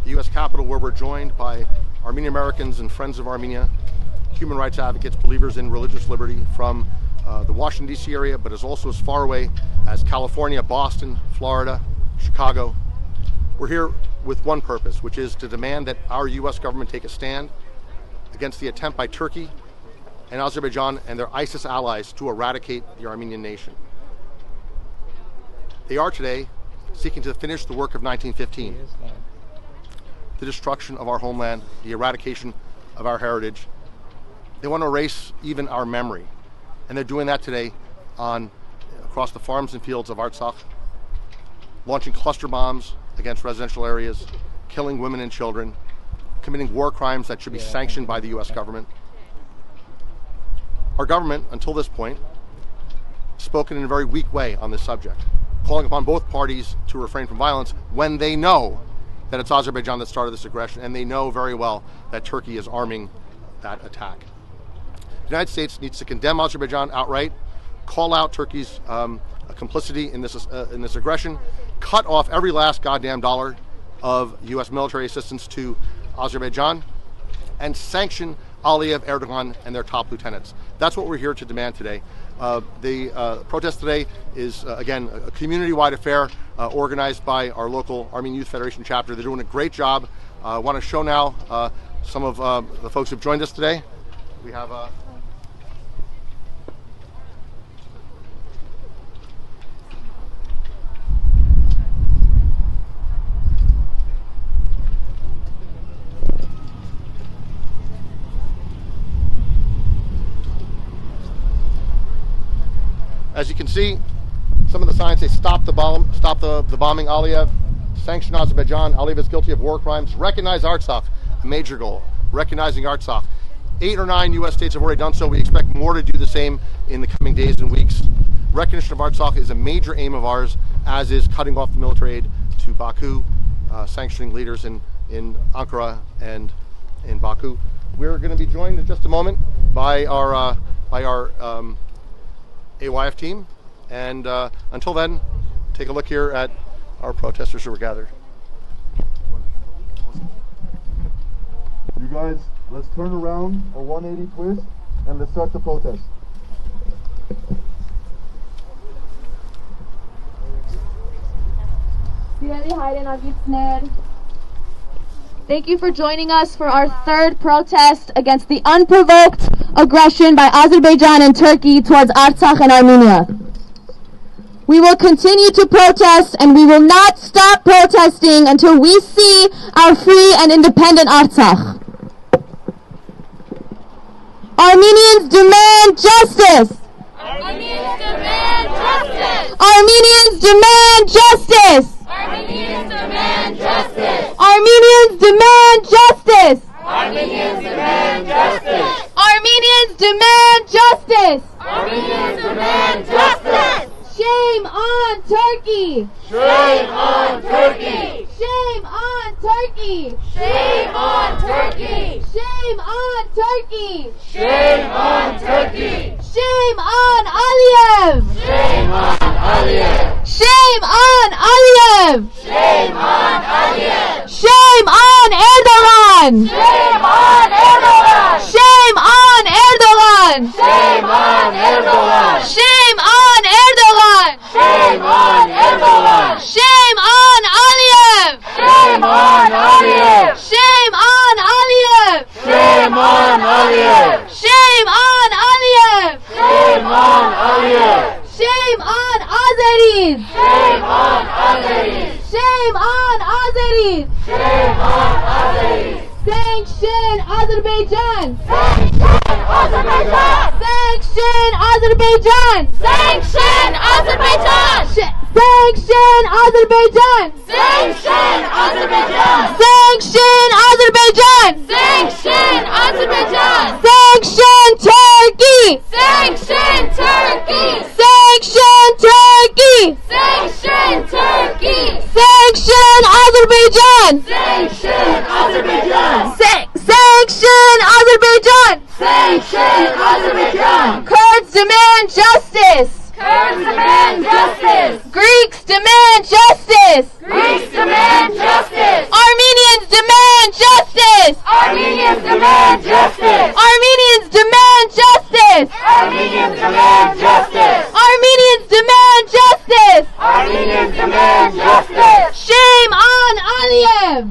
the U.S. Capitol, where we're joined by Armenian Americans and Friends of Armenia, human rights advocates, believers in religious liberty from the Washington DC area, but is also as far away as California, Boston, Florida, Chicago. We're here with one purpose, which is to demand that our U.S. government take a stand against the attempt by Turkey and Azerbaijan and their ISIS allies to eradicate the Armenian nation. They are today seeking to finish the work of 1915, the destruction of our homeland, the eradication of our heritage. They want to erase even our memory. And they're doing that today across the farms and fields of Artsakh, launching cluster bombs against residential areas, killing women and children, committing war crimes that should be sanctioned by the U.S. government. Our government, until this point, spoken in a very weak way on this subject, calling upon both parties to refrain from violence when they know that it's Azerbaijan that started this aggression, and they know very well that Turkey is arming that attack. The United States needs to condemn Azerbaijan outright, call out Turkey's complicity in this aggression, cut off every last goddamn dollar of U.S. military assistance to Azerbaijan, and sanction Aliyev, Erdogan, and their top lieutenants. That's what we're here to demand today. The protest today is, again, a community-wide affair organized by our local Armenian Youth Federation chapter. They're doing a great job. I want to show now some of the folks who've joined us today. We have as you can see, some of the signs say stop the bombing Aliyev, sanction Azerbaijan, Aliyev is guilty of war crimes, recognize Artsakh, a major goal, recognizing Artsakh. 8 or 9 U.S. states have already done so. We expect more to do the same in the coming days and weeks. Recognition of Artsakh is a major aim of ours, as is cutting off the military aid to Baku, sanctioning leaders in Ankara and in Baku. We're going to be joined in just a moment by our AYF team, and until then, take a look here at our protesters who were gathered. You guys, let's turn around a 180 twist and let's start the protest. Thank you for joining us for our third protest against the unprovoked aggression by Azerbaijan and Turkey towards Artsakh and Armenia. We will continue to protest, and we will not stop protesting until we see our free and independent Artsakh. Armenians demand justice! Armenians demand justice! Armenians demand justice! Armenians demand justice! Armenians demand justice! Armenians demand justice! Armenians demand justice! Armenians demand justice! Shame on Turkey! Shame on Turkey! Shame on Turkey! Shame on Turkey! Shame on Turkey! Shame on Turkey! Shame on Aliyev! Shame on Aliyev! Shame on Aliyev! Shame on Aliyev! Shame on Erdogan! Shame on Erdogan! Shame on Erdogan! Shame on Erdogan! Shame on Erdogan! Shame on Erdogan! Shame on Aliyev! Shame on Aliyev! Shame on Aliyev! Shame on Aliyev! Shame on Aliyev! Shame on Aliyev! Shame on Azeris! Shame on Azeris! Shame on Azeris! Shame on Azeris! Sanction Azerbaijan! Sanction Azerbaijan! Sanction Azerbaijan! Sanction Azerbaijan! Sanction Azerbaijan! Sanction Azerbaijan! Sanction Azerbaijan! Sanction Azerbaijan! Sanction Turkey! Sanction Turkey! Sanction Turkey! Sanction Turkey! Sanction Azerbaijan! Sanction Azerbaijan! Sanction Azerbaijan! Sanction Azerbaijan! Kurds demand justice! Kurds demand justice! Greeks demand justice! Greeks demand justice! Armenians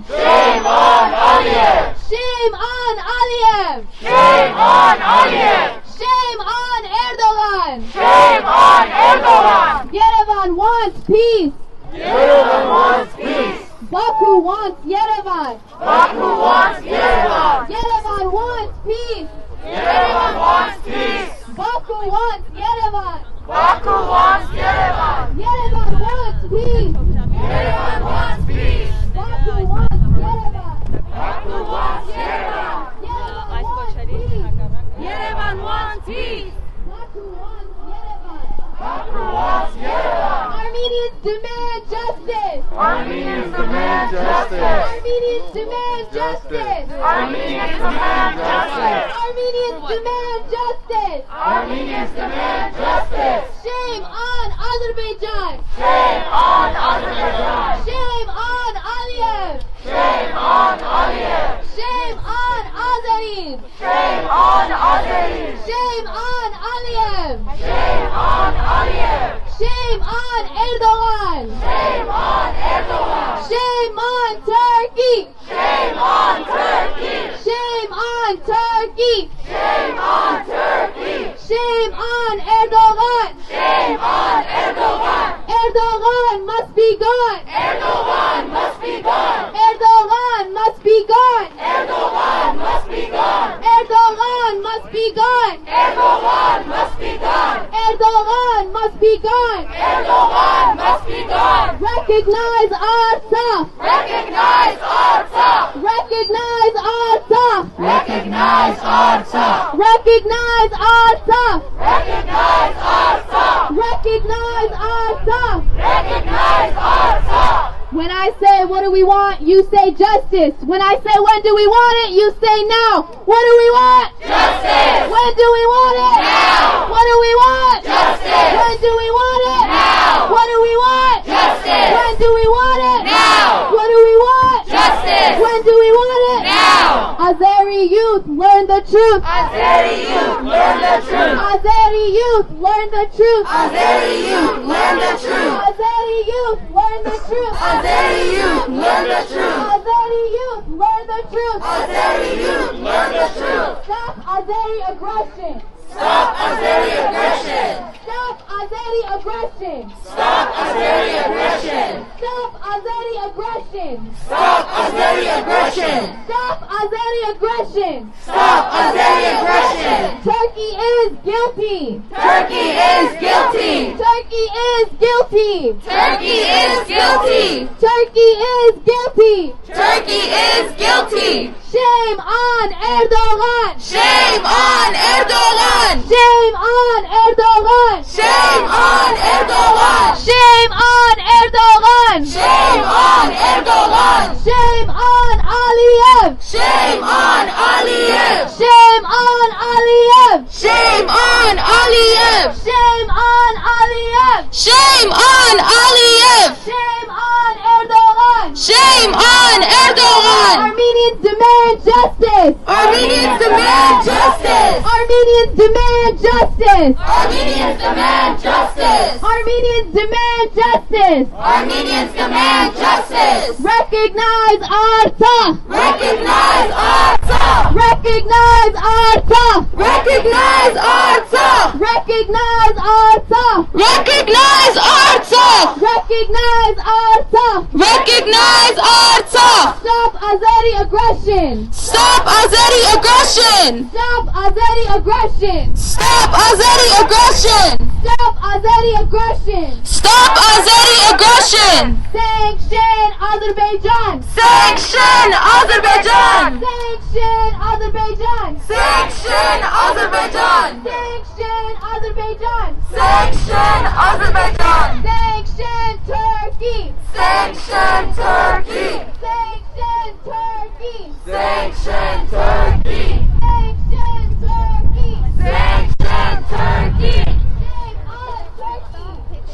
Aliyev! Shame on Aliyev! Shame on Aliyev! Shame on Aliyev! Shame on Erdogan! Shame on Erdogan! Yerevan wants peace! Yerevan wants peace! Baku wants Yerevan! Baku wants Yerevan! Yerevan wants peace! Yerevan wants peace! Baku wants Yerevan! Baku wants Yerevan! Yerevan wants peace! Yerevan wants peace! Baku wants Yerevan! Baku wants Yerevan! Yerevan wants peace! Yerevan wants peace! Baku wants Yerevan! Baku wants Yerevan! Armenians demand justice! Armenians demand justice! Armenians demand justice! Armenians demand justice! Armenians demand justice! Armenians demand justice! Shame on Azerbaijan! Shame on Azerbaijan! Shame on Aliyev! Shame on Aliyev! Shame on Azeris! Shame on Azeris! Shame on Aliyev! Shame on Aliyev! Shame on Erdogan! Shame on Erdogan! Shame on Turkey! Shame on Turkey! Shame on Turkey! Shame on Turkey! Shame on Erdogan! Shame on Erdogan! Erdogan must be gone! Erdogan must be gone! Erdogan must be gone! Erdogan must be gone! Erdogan must be gone! Erdogan must be gone! Erdogan must be gone! Erdogan must be gone! Recognize Artsakh! Recognize Artsakh! Recognize Artsakh! Recognize Artsakh! Recognize Artsakh! Recognize Artsakh! Recognize Artsakh! Recognize Artsakh! When I say what do we want, you say justice. When I say when do we want it, you say now. What do we want? Justice! When do we want it? Now! What do we want? Justice! When do we want it? Now! What do we want? Justice! When do we want it? Now! What do we want? Justice! When do we want it? Now! Azeri youth, learn the truth. Azeri youth, learn the truth! Azeri youth, learn the truth. Azeri youth, learn the truth! Azeri youth, learn the truth. Azeri youth, learn the truth! Azeri youth, learn the truth. Azeri youth, learn the truth! Stop Azeri aggression. Stop Azeri aggression! Stop Azeri aggression. Stop Azeri aggression! Stop Azeri aggression. Stop Azeri aggression! Stop Azeri aggression. Stop Azeri aggression! Turkey is guilty. Turkey is guilty! Turkey is guilty. Turkey is guilty! Turkey is guilty. Turkey is guilty! Shame on Erdogan. Shame on Erdogan! Shame on Erdogan. Shame on Erdogan! Shame on Erdogan. Shame on Erdogan! Shame on Aliyev. Shame on Aliyev! Shame on Aliyev. Shame on Aliyev! Shame on Aliyev. Shame on Aliyev! Shame on Erdogan. Shame on Erdogan! Armenians demand justice. Armenians demand justice! Armenians demand justice. Armenians demand justice! Armenians demand justice. Armenians demand justice! Recognize Artsakh. Recognize Artsakh! Recognize Artsakh. Recognize Artsakh! Recognize Artsakh. Recognize Artsakh! Recognize Artsakh. Recognize Artsakh! Stop Azeri aggression. Stop Azeri aggression! Stop Azeri aggression. Stop Azeri aggression! Stop Azeri aggression. Stop Azeri aggression! Sanction Azerbaijan. Sanction Azerbaijan! Sanction Azerbaijan. Sanction Azerbaijan! Sanction Azerbaijan. Sanction Azerbaijan! Sanction Turkey. Sanction Turkey! Sanction Turkey. Sanction Turkey! Sanction Turkey. Sanction Turkey!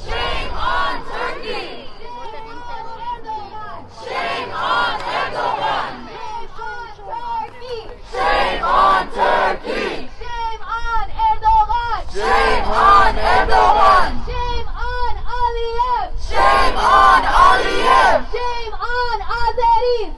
Shame on Turkey. Shame on Turkey! Shame on Erdogan. Shame on Turkey! Shame on Erdogan. Shame on Erdogan! Shame on Aliyev. Shame on Aliyev! Shame on Azeris.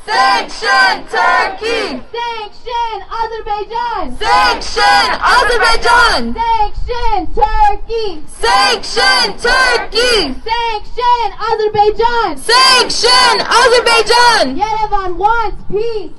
Sanction Turkey! Sanction Azerbaijan! Sanction Azerbaijan! Sanction Turkey! Sanction Turkey! Sanction Azerbaijan! Sanction Azerbaijan! Yerevan wants peace!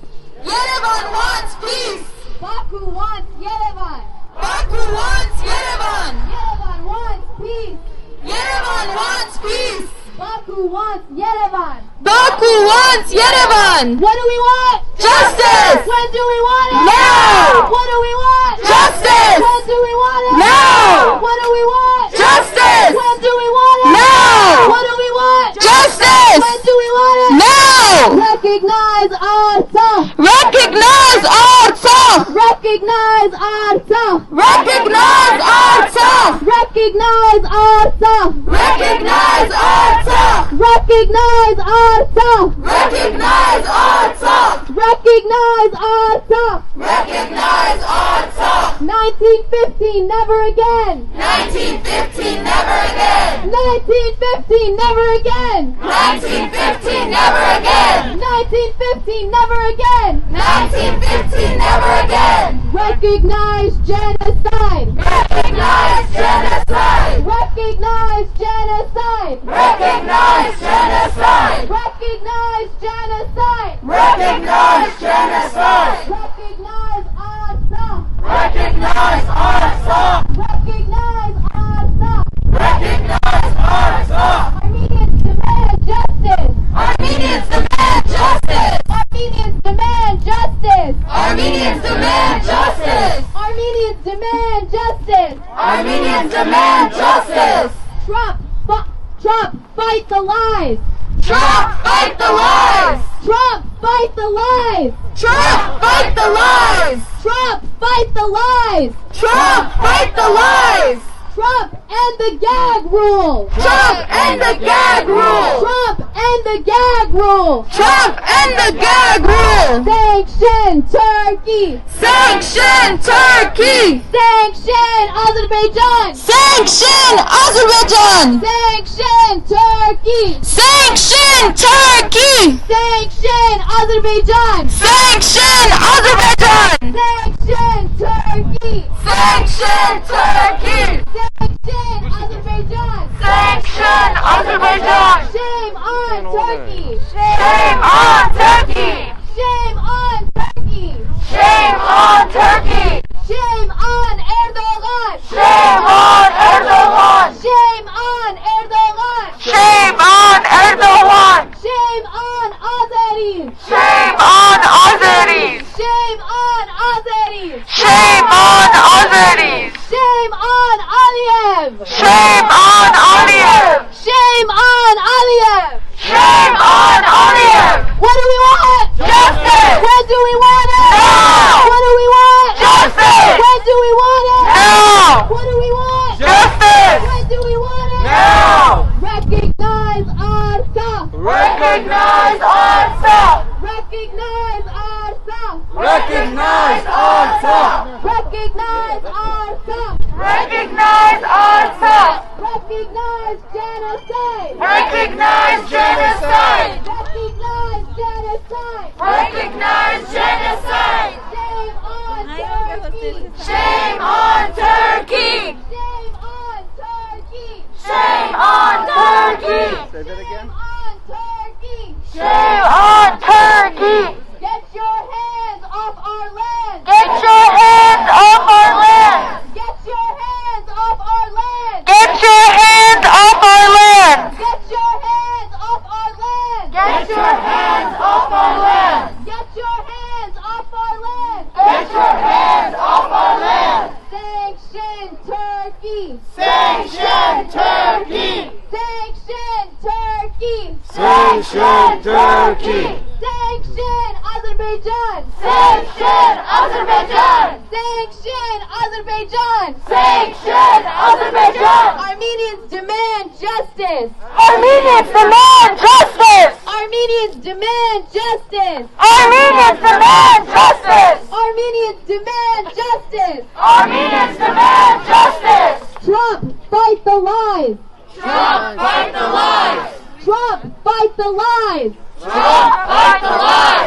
Yerevan wants peace! Baku wants Yerevan! Baku wants Yerevan! Yerevan wants peace! Yerevan wants peace! Baku wants Yerevan! Baku wants Yerevan! What do we want? Justice! When do we want it? Now! What do we want? Justice! When do we want it? Now! What do we want? Justice! When do we want it? Now! What do we want? Justice! When do we want it? Now! Recognize ourselves! Recognize ourselves! Recognize ourselves! Recognize ourselves! Recognize ourselves! Recognize ourselves! Recognize ourselves! Recognize ourselves! Recognize ourselves! Recognize ourselves! 1915, never again! 1915, never again! 1915, never again! 1915, never again! 1915, never again! 1915, never again! Recognize genocide! Recognize genocide! Recognize genocide! Recognize genocide! Recognize genocide! Recognize genocide! Recognize ourselves! Recognize ourselves! Recognize ourselves! Recognize ourselves! Armenians demand justice! Armenians demand justice! Armenians demand justice! Armenians demand justice! Armenians demand justice! Armenians demand justice! Trump, fight the lies! Trump, fight the lies! Trump, fight the lies! Trump, fight the lies! Trump, fight the lies! Trump, fight the lies! Trump and the gag rule! Trump and the gag rule! Trump and the gag rule! Trump and the gag rule! Sanction Turkey! Sanction Turkey! Sanction Azerbaijan! Sanction Azerbaijan! Sanction Turkey! Sanction Turkey! Sanction Azerbaijan! Sanction Azerbaijan! Sanction Turkey! Sanction Turkey! Sanction Azerbaijan! Sanction Azerbaijan! Shame on Turkey! Shame on Turkey! Shame on Turkey! Shame on Turkey! Shame on Erdogan! Shame on Erdogan! Shame on Erdogan! Shame on Erdogan! Shame on Azeris! Shame on Azeris! Shame on Azeris! Shame on Azeris! Shame on Aliyev! Shame on Aliyev! Shame on Aliyev! Shame on Aliyev! What do we want? Justice! When do we want it? Now! What do we want? Justice! When do we want it? Now! What do we want? Justice! When do we want it? Now! Recognize ourselves! Recognize ourselves! Recognize ourselves! Recognize ourselves! Recognize ourselves! Recognize ourselves! Recognize genocide! Recognize genocide! Recognize genocide! Recognize genocide! Shame on Turkey! Shame on Turkey! Shame on Turkey! Shame on Turkey! Say that again. Shame on Turkey! Shame on Turkey! Get your hands off our land! Get your hands off our land! Get your hands off our land! Get your hands off our land! Get your hands off our land! Get your hands off our land! Get your hands off our land! Get your hands off our land! Sanction Turkey! Sanction Turkey! Sanction Turkey! Sanction Turkey! Sanction Azerbaijan! Sanction Azerbaijan! Sanction Azerbaijan! Sanction Azerbaijan! Armenians demand justice! Armenians demand justice! Armenians demand justice! Armenians demand justice! Armenians demand justice! Armenians demand justice! Trump, fight the lies! Trump, fight the lies! Trump, fight the lies! Trump, fight the lies!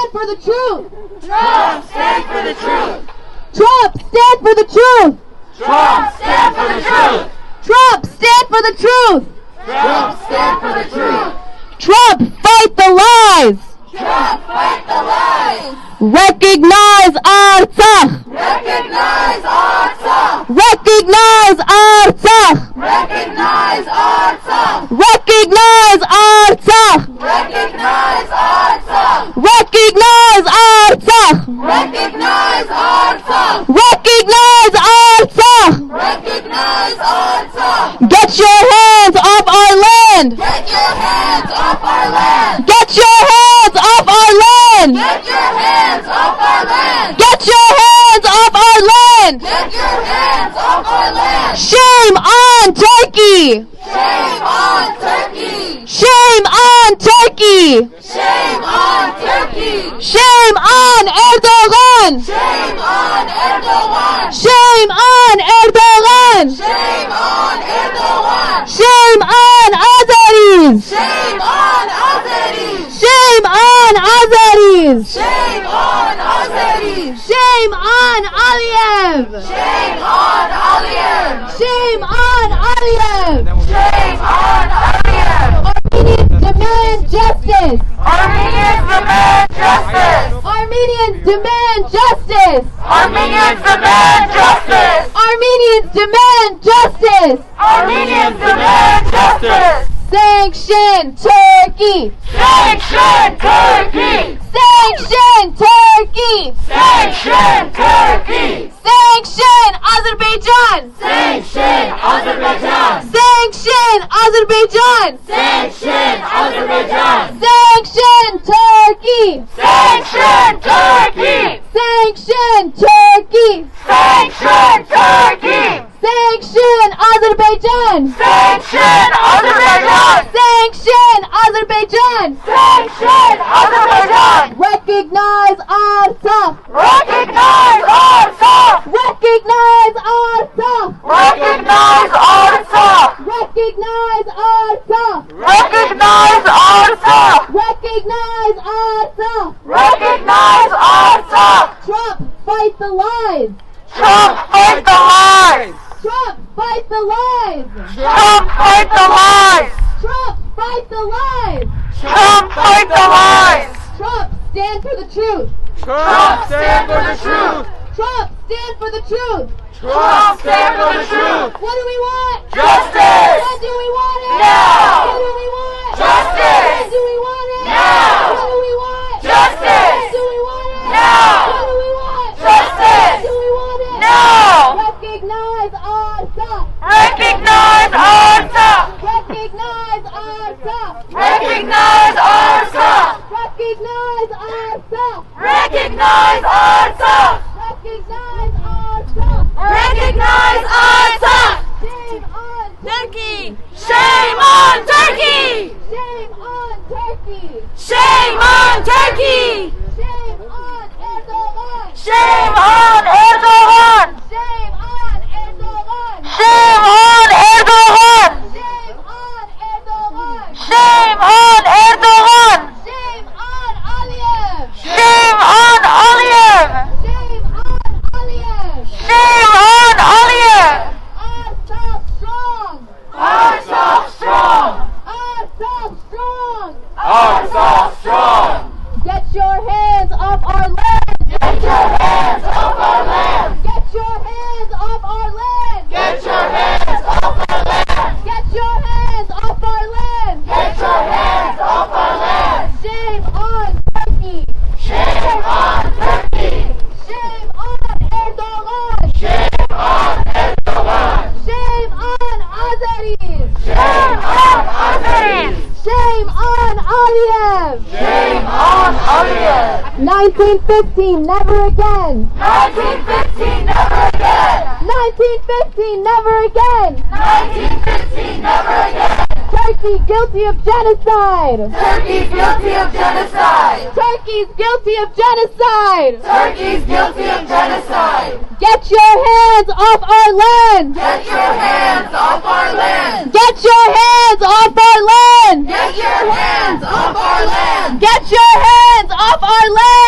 stand for the truth. Trump, stand for the truth. Trump, stand for the truth. Trump, stand for the truth. Trump, stand for the truth. Trump, stand for the truth. Trump, fight the lies. Trump, fight the lies. Recognize Artsakh. Recognize Artsakh. Recognize Artsakh. Recognize Artsakh. Recognize Artsakh. Recognize Artsakh. Recognize Artsakh. Recognize Artsakh. Recognize Artsakh. Recognize Artsakh. Get your hands off our land. Get your hands off our land. Get your hands off our land. Get your hands off our land. Get your hands off our land. Get your hands off our land. Shame on Turkey. Shame on Turkey. Shame on Turkey. Shame on Turkey. Shame on Erdogan. Shame on Erdogan. Shame on Erdogan. Shame on Erdogan. Shame on Azeris. Shame on Azeris. Shame on Azeris. Shame on Azeris. Shame on Aliyev. Shame on Aliyev. Shame on Aliyev. Shame on Aliyev. Armenians demand justice. Armenians demand justice. Armenians demand justice. Armenians demand justice. Armenians demand justice. Armenians demand justice. Sanction Turkey. Sanction Turkey. Sanction Turkey. Sanction Turkey. Sanction Azerbaijan. Sanction Azerbaijan. Sanction Azerbaijan. Sanction Azerbaijan. Sanction Turkey. Sanction Turkey. Sanction Turkey. Sanction Turkey. Sanction Azerbaijan. Sanction Azerbaijan. Sanction Azerbaijan. Sanction Azerbaijan. Recognize Artsakh. Recognize Artsakh. Recognize Artsakh. Recognize Artsakh. Recognize Artsakh. Recognize Artsakh. Recognize Artsakh. Recognize Artsakh. Trump, fight the lies. Trump, fight the lies. Trump, fight the lies. Trump, fight the lies. Trump, fight the lies. Trump, fight the lies. Trump, stand for the truth. Trump, stand for the truth. Trump, stand for the truth. Trump, stand for the truth. What do we want? Justice. When do we want it? Now. What do we want? Justice. When do we want it? Now. What do we want? Justice. When do we want it? Now. What do we want? Justice. When do we want it? Now. Recognize Artsakh. Recognize Artsakh. Recognize Artsakh. Recognize Artsakh. Recognize Artsakh. Recognize Artsakh. Recognize Artsakh. Recognize Artsakh. Shame on Turkey. Shame on Turkey. Shame on Turkey. Shame on Turkey. Shame on Erdogan. Shame on Erdogan. Shame on Erdogan. Shame on Erdogan. Shame on Erdogan. Shame on Erdogan. Shame on Aliyev. Shame on Aliyev. Shame on Aliyev. Shame on Aliyev. Artsakh strong. Artsakh strong. Artsakh strong. Artsakh strong. Get your hands off our land. Get your hands off our land. Get your hands off our land. Get your hands off our land. Get your hands off our land. Get your hands off our land. Shame on Turkey. Shame on Turkey. Shame on Erdogan. Shame on Erdogan. Shame on Azeris. Shame on Azeris. Shame on Aliyev. Shame on Aliyev. 1915, never again. 1915, never again. 1915, never again. 1915, never again. Turkey guilty of genocide. Turkey's guilty of genocide. Turkey's guilty of genocide. Turkey's guilty of genocide. Get your hands off our land. Get your hands off our land. Get your hands off our land. Get your hands off our land. Get your hands off our land.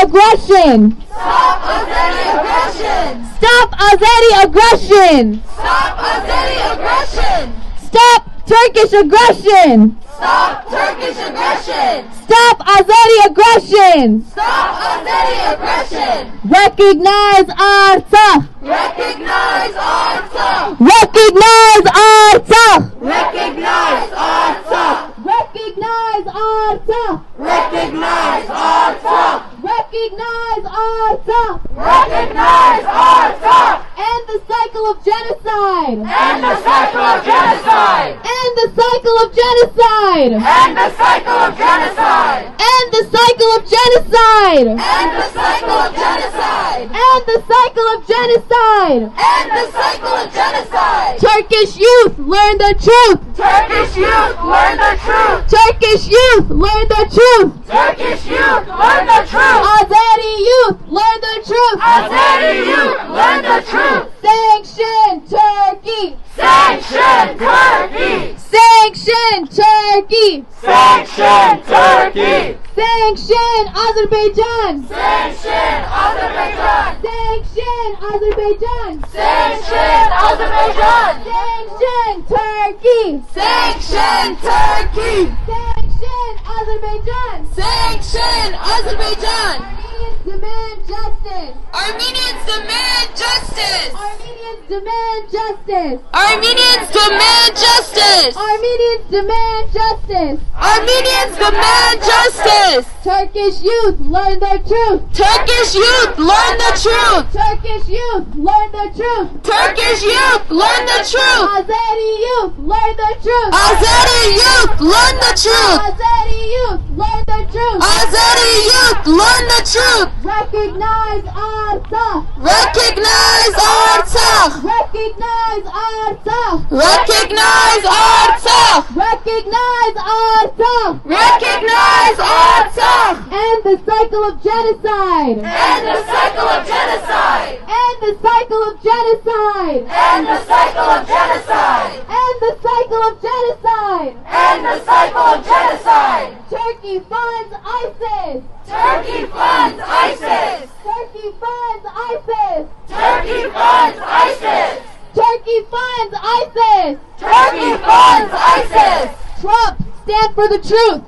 aggression! Stop Azeri aggression! Stop Azeri aggression! Stop Azeri aggression! Stop Turkish aggression! Stop Turkish aggression! Stop Azeri aggression! Stop Azeri aggression! Recognize Artsakh! Recognize Artsakh! Recognize Artsakh! Recognize Artsakh! Recognize Artsakh! Recognize Artsakh! Recognize Artsakh! Recognize Artsakh! End the cycle of genocide! End the cycle of genocide! End the cycle of genocide! End the cycle of genocide! End the cycle of genocide! End the cycle of genocide! End the cycle of genocide! End the cycle of genocide! Turkish youth learn the truth! Turkish youth learn the truth! Turkish youth learn the truth! Turkish youth learn the truth! Azeri youth learn the truth! Azeri youth learn the truth! Sanction Turkey! Sanction Turkey! Sanction Turkey! Sanction Turkey! Sanction Azerbaijan! Sanction Azerbaijan! Sanction Azerbaijan! Sanction Azerbaijan! Sanction Turkey! Sanction Turkey! Sanction Azerbaijan! Sanction Azerbaijan! Armenians demand justice! Armenians demand justice! Armenians demand justice! Armenians demand justice! Armenians demand justice! Armenians demand justice! Turkish youth learn the truth! Turkish youth learn the truth! Turkish youth learn the truth! Turkish youth learn the truth! Azeri youth learn the truth! Azeri youth learn the truth! Azeri youth learn the truth! Azeri youth learn the truth! Recognize Artsakh! Recognize Artsakh! Recognize Artsakh! Recognize Artsakh! Recognize Artsakh! Recognize Artsakh! End the cycle of genocide! End the cycle of genocide! End the cycle of genocide! End the cycle of genocide! End the cycle of genocide! End the cycle of genocide! Turkey funds ISIS! Turkey funds ISIS! Turkey funds ISIS! Turkey funds ISIS! Turkey funds ISIS! Turkey funds ISIS! Trump, stand for the truth!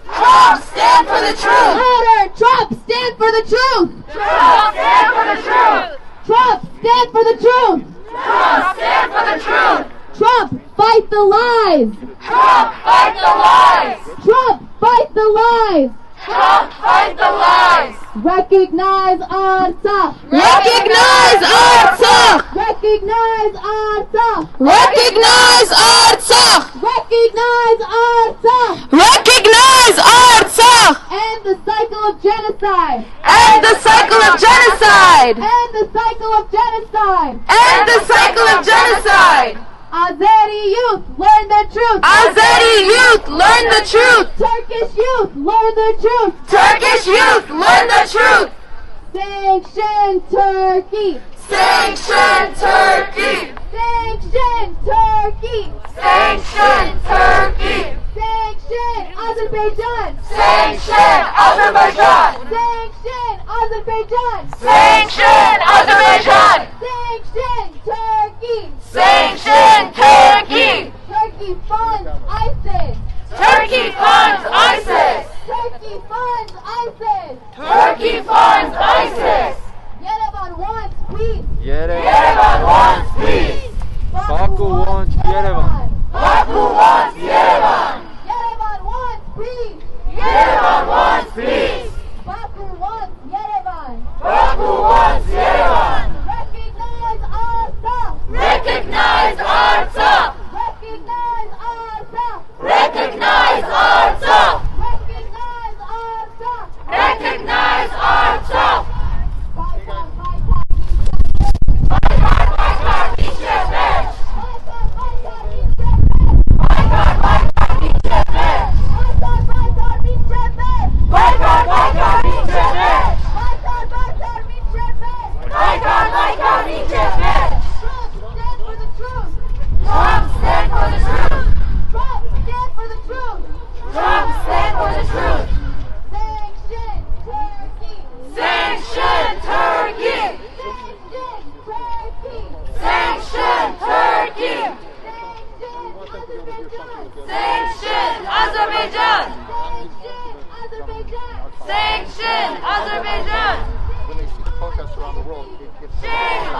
Trump, stand for the truth! Louder! Trump, stand for the truth! Trump, stand for the truth! Trump, stand for the truth! Trump, stand for the truth! Trump, fight the lies! Trump, fight the lies! Trump, fight the lies! Trump, fight the lies! Recognize Artsakh! Recognize Artsakh! Recognize Artsakh! Recognize Artsakh! Recognize Artsakh! Recognize Artsakh! End the cycle of genocide! End the cycle of genocide! End the cycle of genocide! End the cycle of genocide! Azeri youth, learn the truth! Azeri youth, learn the truth! Turkish youth, learn the truth! Turkish youth, learn the truth! Sanction Turkey! Sanction Turkey! Sanction Turkey! Sanction Turkey! Sanction Azerbaijan! Sanction Azerbaijan! Sanction Azerbaijan! Sanction Azerbaijan! Sanction Turkey! Sanction Turkey! Turkey funds ISIS! Turkey funds ISIS! Turkey funds ISIS! Turkey funds ISIS! Yerevan wants peace! Yerevan wants peace! Baku wants Yerevan! Baku wants Yerevan! Yerevan wants peace! Yerevan wants peace! Baku wants Yerevan! Baku wants Yerevan! Recognize Artsakh! Recognize Artsakh! Recognize Artsakh! Recognize Artsakh! Recognize Artsakh! Recognize Artsakh! Boycott, Boycott, boycott, boycott, boycott, boycott, boycott,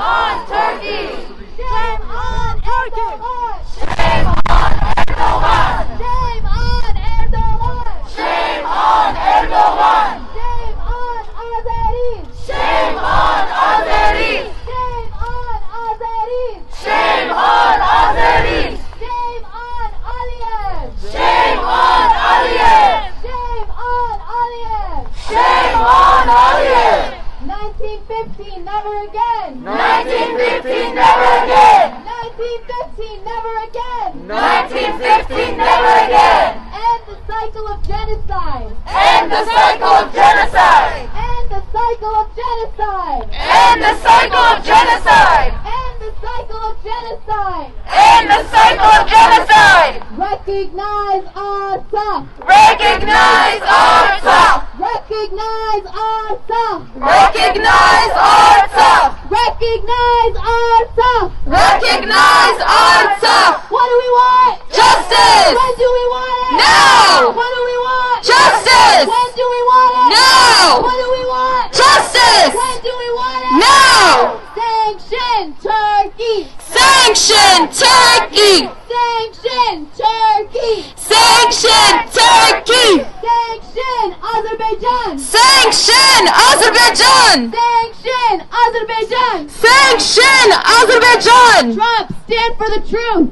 on Turkey! Shame on Erdogan! Shame on Erdogan! Shame on Erdogan! Shame on Erdogan! Shame on Azeris! Shame on Azeris! Shame on Azeris! Shame on Azeris! Shame on Aliyev! Shame on Aliyev! Shame on Aliyev! Shame on Aliyev! 1915, never again! 1915 never again! 1915, never again! 1915 never again! End the cycle of genocide! End the cycle of genocide! End the cycle of genocide! End the cycle of genocide! End the cycle of genocide! End the cycle of genocide! Recognize ourselves! Recognize ourselves! Recognize ourselves! Recognize ourselves! Recognize ourselves! Recognize ourselves! What do we want? Justice! When do we want it? Now! What do we want? Justice! When do we want it? Now! What do we want? Justice! When do we want it? Now! Sanction Turkey! Sanction Turkey! Sanction Turkey! Sanction Turkey! Sanction Azerbaijan! Sanction Azerbaijan! Sanction Azerbaijan! Sanction Azerbaijan! Trump, stand for the truth!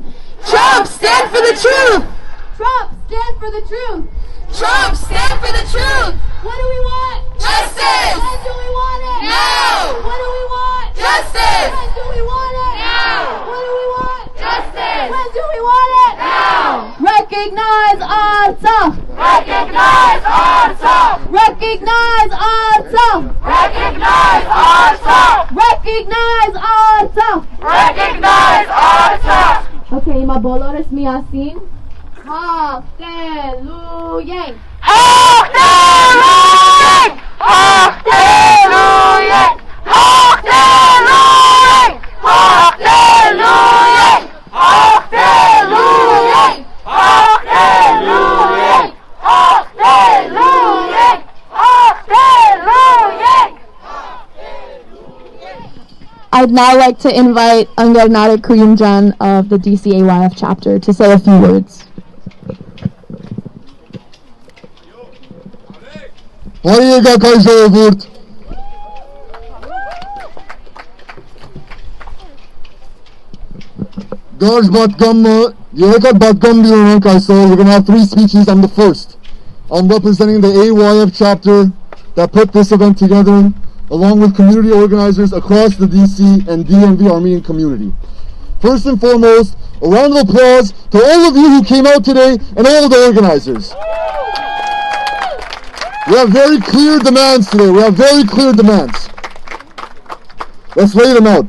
Trump, stand for the truth! Trump, stand for the truth! Trump, stand for the truth! What do we want? Justice! When do we want it? Now! What do we want? Justice! When do we want it? Now! What do we want? Justice! When do we want it? Now! Recognize ourselves! Recognize ourselves! Recognize ourselves! Recognize ourselves! Recognize ourselves! Recognize ourselves! Okay, ima bolores mi asin. Hallelujah! Hallelujah! Hallelujah! Hallelujah! Hallelujah! Hallelujah! Hallelujah! Hallelujah! Hallelujah! I'd now like to invite Angarnare Kuyumjan of the DC AYF chapter to say a few words. Hayırga Kaiser Vurt. George Batgamma, Yeka Batgam Biron Kaiser. We're going to have 3 speeches. I'm the first. I'm representing the AYF chapter that put this event together, along with community organizers across the DC and DMV Armenian community. First and foremost, a round of applause to all of you who came out today and all of the organizers. We have very clear demands today. We have very clear demands. Let's lay them out.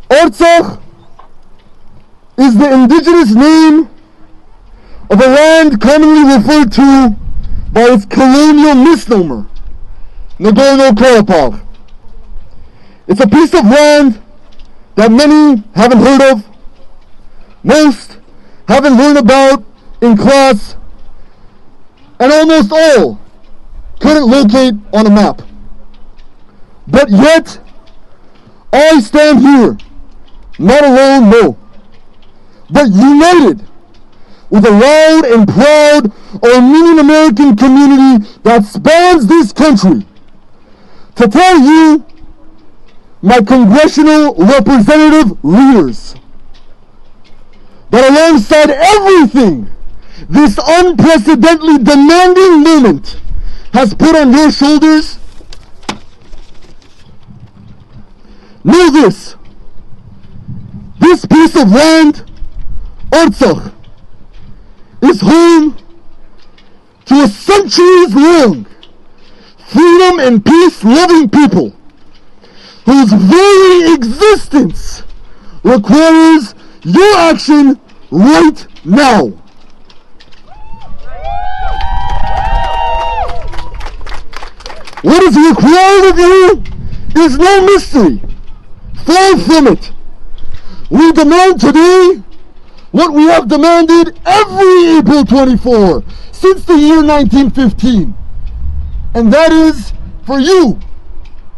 Artsakh is the indigenous name of a land commonly referred to by its colonial misnomer, Nagorno-Karabakh. It's a piece of land that many haven't heard of, most haven't learned about in class, and almost all couldn't locate on a map. But yet, I stand here, not alone, no, but united with a loud and proud Armenian American community that spans this country, to tell you, my congressional representative leaders, that alongside everything this unprecedentedly demanding moment has put on your shoulders, know this piece of land, Artsakh, is home to a centuries-long freedom and peace-loving people whose very existence requires your action right now. What is required of you is no mystery. Far from it. We demand today what we have demanded every April 24 since the year 1915. And that is for you,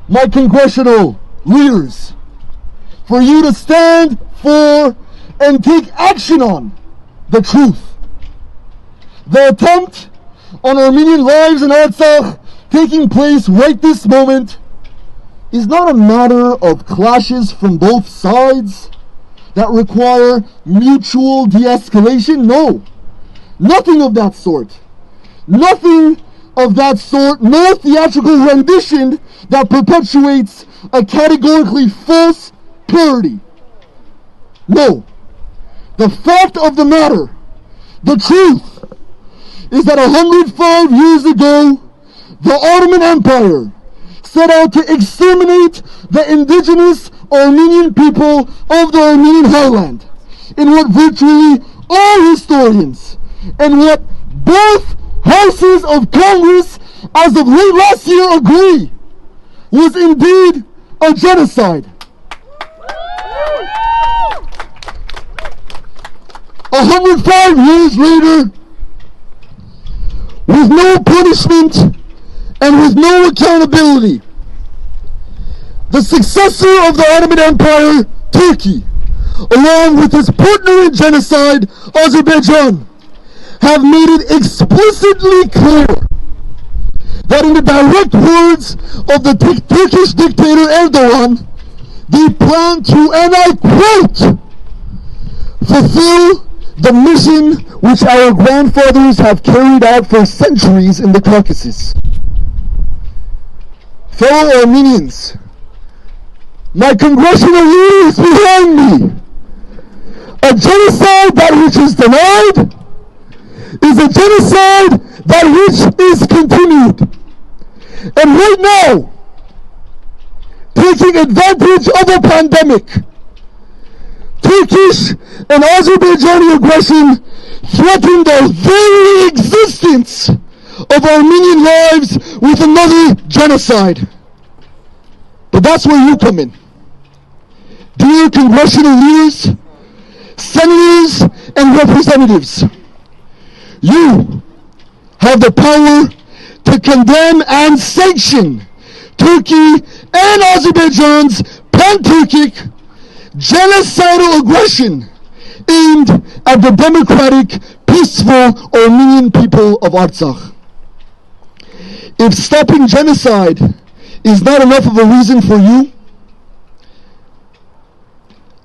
my congressional leaders, for you to stand for and take action on the truth. The attempt on Armenian lives in Artsakh taking place right this moment is not a matter of clashes from both sides that require mutual de-escalation. No, nothing of that sort. Nothing of that sort, no theatrical rendition that perpetuates a categorically false purity. No. The fact of the matter, the truth, is that 105 years ago, the Ottoman Empire set out to exterminate the indigenous Armenian people of the Armenian highland, in what virtually all historians and what both houses of Congress as of late last year agree was indeed a genocide. 105 years later, with no punishment and with no accountability, the successor of the Ottoman Empire, Turkey, along with his partner in genocide, Azerbaijan, have made it explicitly clear that, in the direct words of the Turkish dictator Erdogan, they plan to, and I quote, fulfill the mission which our grandfathers have carried out for centuries in the Caucasus. Fellow Armenians, my congressional leaders behind me, a genocide that which is denied is a genocide that which is continued. And right now, taking advantage of a pandemic, Turkish and Azerbaijani aggression threatened the very existence of Armenian lives with another genocide. But that's where you come in. Dear congressional leaders, senators, and representatives, you have the power to condemn and sanction Turkey and Azerbaijan's pan-Turkic genocidal aggression aimed at the democratic, peaceful Armenian people of Artsakh. If stopping genocide is not enough of a reason for you,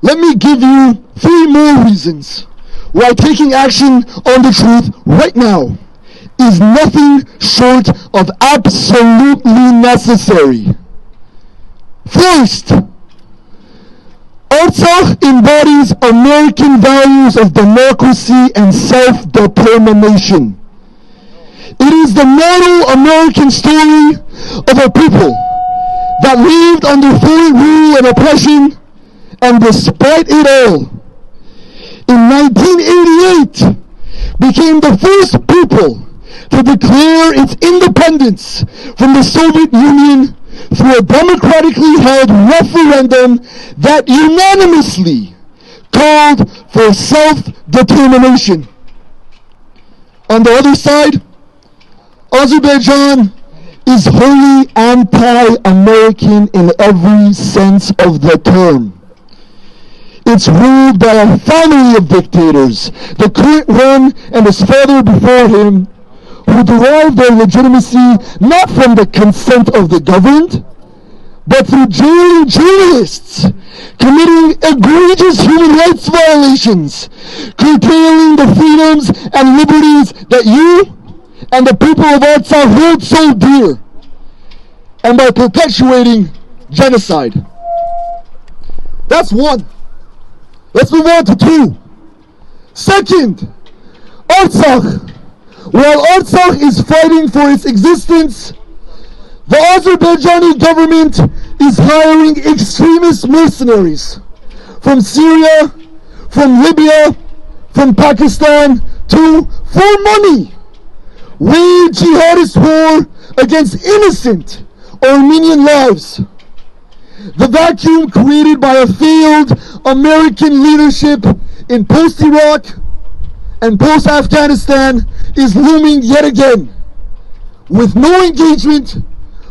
let me give you 3 more reasons why taking action on the truth right now is nothing short of absolutely necessary. First, Artsakh embodies American values of democracy and self-determination. It is the model American story of a people that lived under foreign rule and oppression, and despite it all, in 1988, became the first people to declare its independence from the Soviet Union through a democratically held referendum that unanimously called for self-determination. On the other side, Azerbaijan is wholly anti-American in every sense of the term. It's ruled by a family of dictators, the current one and his father before him, who derived their legitimacy not from the consent of the governed, but through jailing journalists, committing egregious human rights violations, curtailing the freedoms and liberties that you and the people of Artsakh hold so dear, and by perpetuating genocide. That's one. Let's move on to 2. Second, Artsakh. While Artsakh is fighting for its existence, the Azerbaijani government is hiring extremist mercenaries from Syria, from Libya, from Pakistan to, for money, wage jihadist war against innocent Armenian lives. The vacuum created by a failed American leadership in post-Iraq and post-Afghanistan is looming yet again, with no engagement,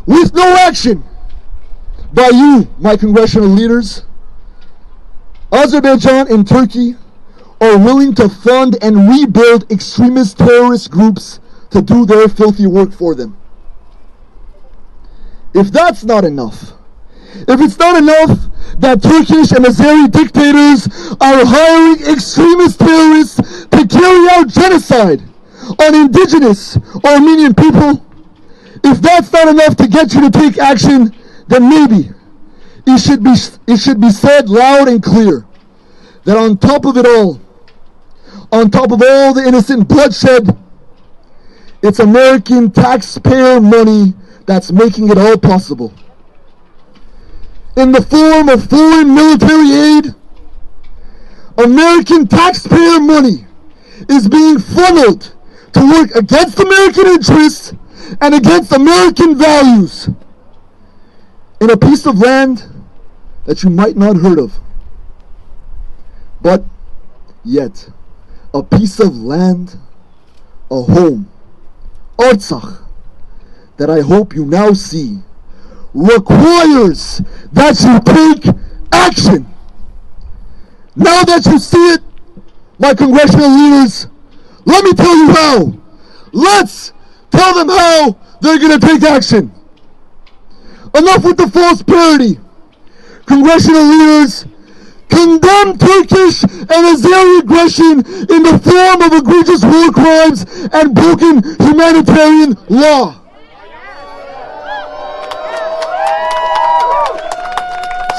with no action. by you, my congressional leaders, Azerbaijan and Turkey are willing to fund and rebuild extremist terrorist groups to do their filthy work for them. If that's not enough, if it's not enough that Turkish and Azeri dictators are hiring extremist terrorists to carry out genocide on indigenous Armenian people, if that's not enough to get you to take action, then maybe it should be said loud and clear that on top of it all, on top of all the innocent bloodshed, it's American taxpayer money that's making it all possible. In the form of foreign military aid, American taxpayer money is being funneled to work against American interests and against American values in a piece of land that you might not heard of. But yet, a piece of land, a home, Artsakh, that I hope you now see, requires that you take action. Now that you see it, my congressional leaders, let me tell you how. Let's tell them how they're going to take action. Enough with the false parody. Congressional leaders, condemn Turkish and Azeri aggression in the form of egregious war crimes and broken humanitarian law.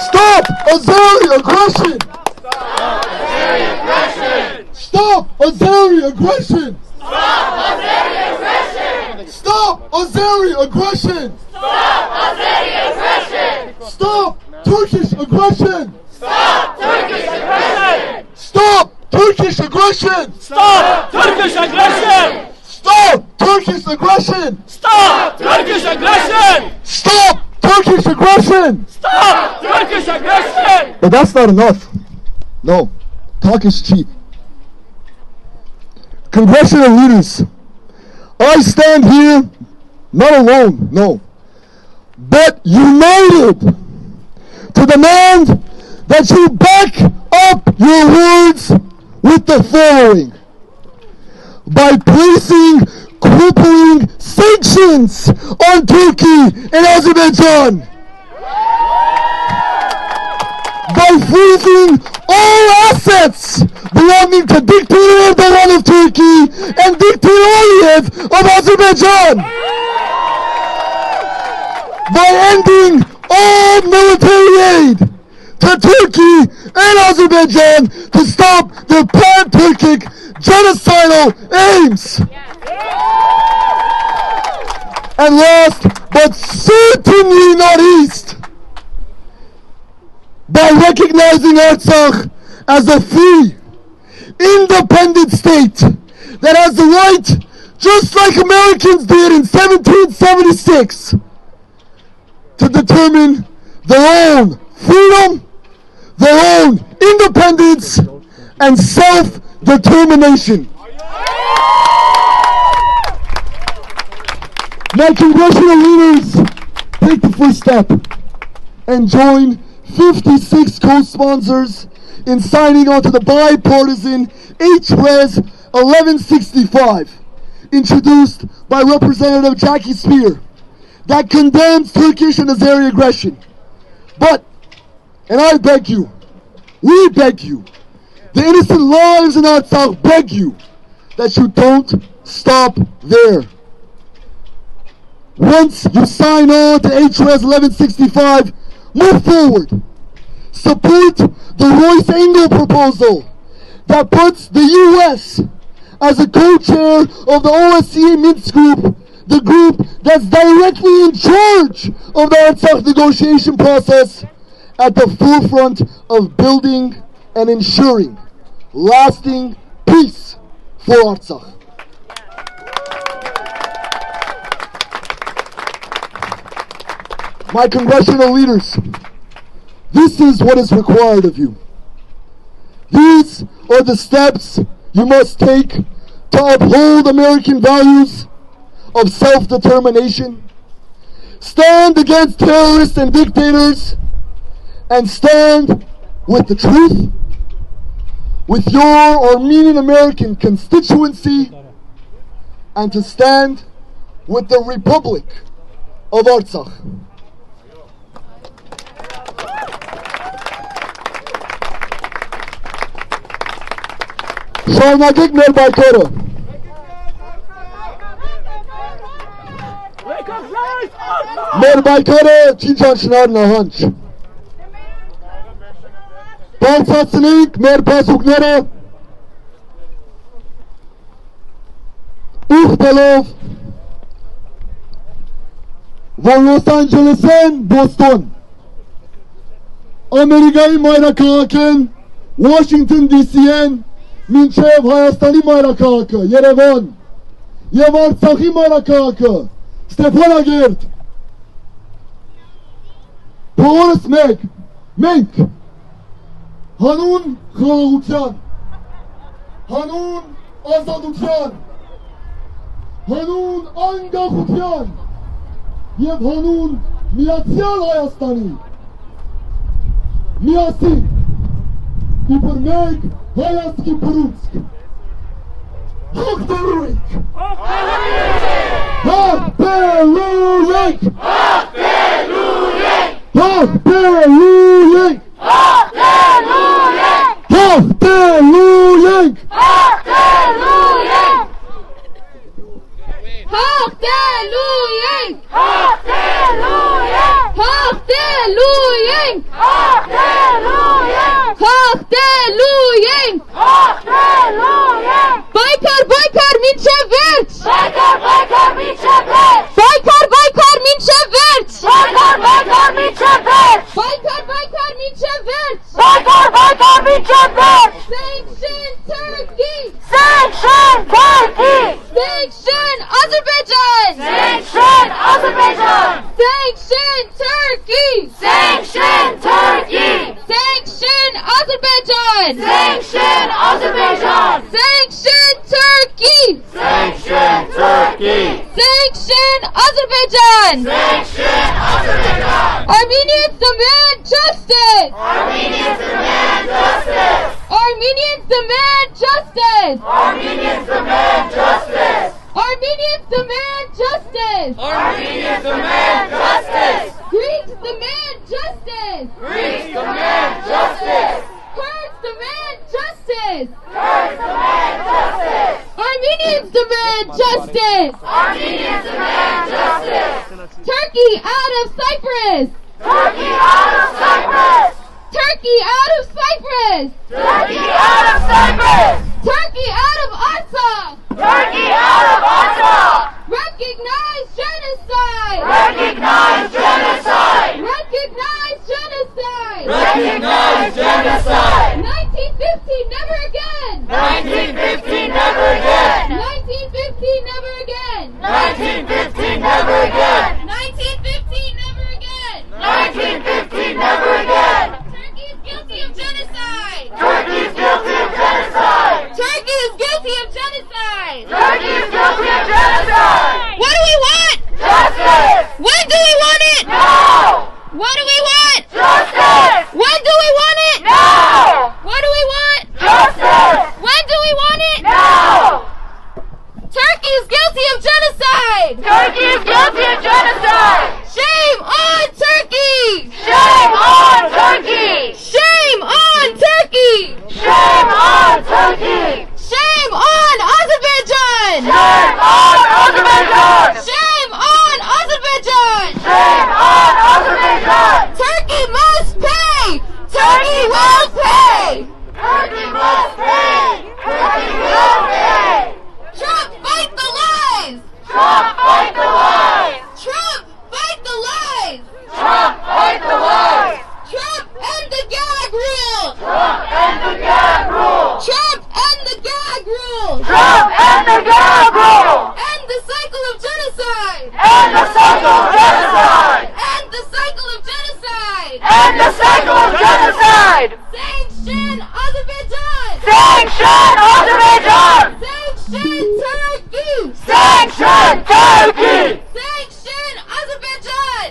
Stop Azeri aggression! Stop Azeri aggression! Stop Azeri aggression! Stop Azeri aggression! Stop Azeri aggression! Stop Azeri aggression! Stop Turkish aggression! Stop Turkish aggression! Stop Turkish aggression! Stop Turkish aggression! Stop Turkish aggression! Stop Turkish aggression! Stop Turkish aggression! Stop Turkish aggression! But that's not enough. No, talk is cheap. Congressional leaders, I stand here not alone, no, but united to demand that you back up your words with the following. By placing crippling sanctions on Turkey and Azerbaijan. By freezing all assets belonging to dictator Erdogan of Turkey and dictator Aliyev of Azerbaijan. By ending all military aid to Turkey and Azerbaijan to stop their pan-Turkic genocidal aims. And last, but certainly not least, by recognizing Artsakh as a free, independent state that has the right, just like Americans did in 1776, to determine their own freedom, their own independence, and self-determination. My congressional leaders take the first step and join 56 co-sponsors in signing on to the bipartisan HRES 1165, introduced by Representative Jackie Spear, that condemns Turkish and Azeri aggression. But, and I beg you, we beg you, the innocent lives in Artsakh beg you, that you don't stop there. Once you sign on to HRES 1165, move forward. Support the Royce Engel proposal that puts the U.S. as a co-chair of the OSCE Minsk group, the group that's directly in charge of the Artsakh negotiation process, at the forefront of building and ensuring lasting peace for Artsakh. My congressional leaders, this is what is required of you. These are the steps you must take to uphold American values of self-determination, stand against terrorists and dictators, and stand with the truth, with your Armenian American constituency, and to stand with the Republic of Artsakh. Շարունակեք մեր պայքարը։ Մեր պայքարը չի ճանչնար նահանջ։ Բարձրացնենք մեր բազուկները, ուխտելով, որ Լոս Անջելեսեն, Բոստոն, Ամերիկայի մայրաքաղաքեն, Washington DC-են, մինչև Հայաստանի մայրաքաղաքը, Երևան, և Արցախի մայրաքաղաքը, Ստեփանագերտ, բոլորս մեկ, մենք, հանուն խաղաղության, հանուն ազատության, հանուն անկախության և հանուն միացյալ Հայաստանի, միասին, իբր մեկ հայացքի բռունցք, հաղթելու ենք, հաղթելու ենք, հաղթելու ենք, հաղթելու ենք, հաղթելու ենք, հաղթելու ենք, հաղթելու ենք, հաղթելու ենք, հաղթելու ենք, պայքար, պայքար մինչև վերջ, պայքար, պայքար մինչև վերջ, պայքար, պայքար մինչև վերջ, պայքար, պայքար մինչև վերջ, պայքար, պայքար մինչև վերջ, պայքար, պայքար մինչև վերջ, Sanction Turkey, Sanction Turkey, Sanction Azerbaijan, Sanction Azerbaijan, Sanction Turkey, Sanction Turkey, Sanction Azerbaijan, Sanction Azerbaijan, Sanction Turkey, Sanction Turkey, Sanction Azerbaijan, Sanction Azerbaijan, Armenians demand justice, Armenians demand justice, Armenians demand justice, Armenians demand justice, Armenians demand justice, Armenians demand justice, Greeks demand justice, Greeks demand justice, Kurds demand justice, Kurds demand justice, Armenians demand justice, Armenians demand justice, Turkey out of Cyprus, Turkey out of Cyprus, Turkey out of Cyprus, Turkey out of Cyprus, Turkey out of Artsakh, Turkey out of Artsakh, recognize genocide, recognize genocide, recognize genocide, recognize genocide, 1915 never again, 1915 never again, 1915 never again, 1915 never again, 1915 never again, 1915 never again, Turkey is guilty of genocide, Turkey is guilty of genocide, Turkey is guilty of genocide, Turkey is guilty of genocide. What do we want? Justice. When do we want it? Now. What do we want? Justice. When do we want it? Now. What do we want? Justice. When do we want it? Now. Turkey is guilty of genocide. Turkey is guilty of genocide. Shame on Turkey. Shame on Turkey. Shame on Turkey. Shame on Turkey. Shame on Azerbaijan. Shame on Azerbaijan. Shame on Azerbaijan. Shame on Azerbaijan. Turkey must pay. Turkey will pay. Turkey must pay. Turkey will pay. Trump, fight the lies. Trump, fight the lies. Trump, fight the lies. Trump, fight the lies. Trump, end the gag rule. Trump, end the gag rule. Trump, end the gag rule. Trump, end the gag rule. End the cycle of genocide. End the cycle of genocide. End the cycle of genocide. End the cycle of genocide. Sanction Azerbaijan. Sanction Azerbaijan. Sanction Turkey. Sanction Turkey. Sanction Azerbaijan.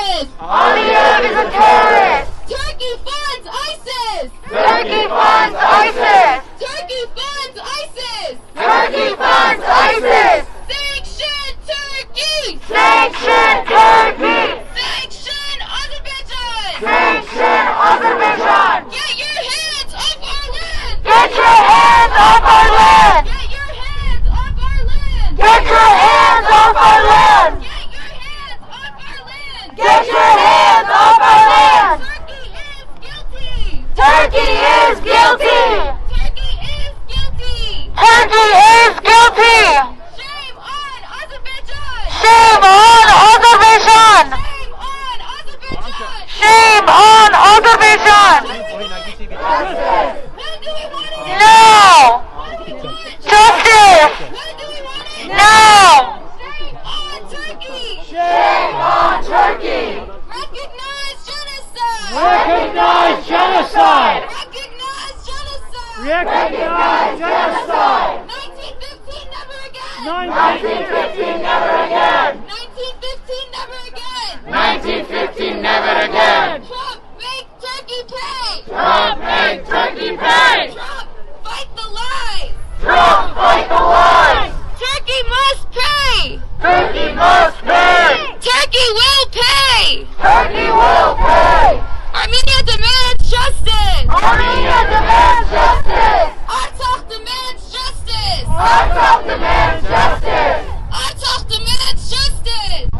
terrorist! Aliyev is a terrorist! Turkey funds ISIS! Turkey funds ISIS! Turkey funds ISIS! Turkey funds ISIS! Sanction Turkey! Sanction Turkey! Sanction Azerbaijan! Sanction Azerbaijan! Get your hands off our land! Get your hands off our land! Get your hands off our land! Get your hands off our land! Get your hands off our land! Get your hands off our land! Turkey is guilty! Turkey is guilty! Turkey is guilty! Turkey is guilty! Shame on Azerbaijan! Shame on Azerbaijan! Shame on Azerbaijan! Shame on Azerbaijan! When do we want it? No! Justice! When do we want it? No! Shame on Turkey! Shame on Turkey! Recognize genocide! Recognize genocide! Recognize genocide! Recognize genocide! 1915 never again! 1915 never again! 1915 never again! 1915 never again! Trump, make Turkey pay! Trump, make Turkey pay! Trump, fight the lies! Trump, fight the lies! Turkey must pay! Turkey must pay! Turkey will pay! Turkey will pay! Armenia demands justice! Armenia demands justice! Artsakh demands justice! Artsakh demands justice! Artsakh demands justice!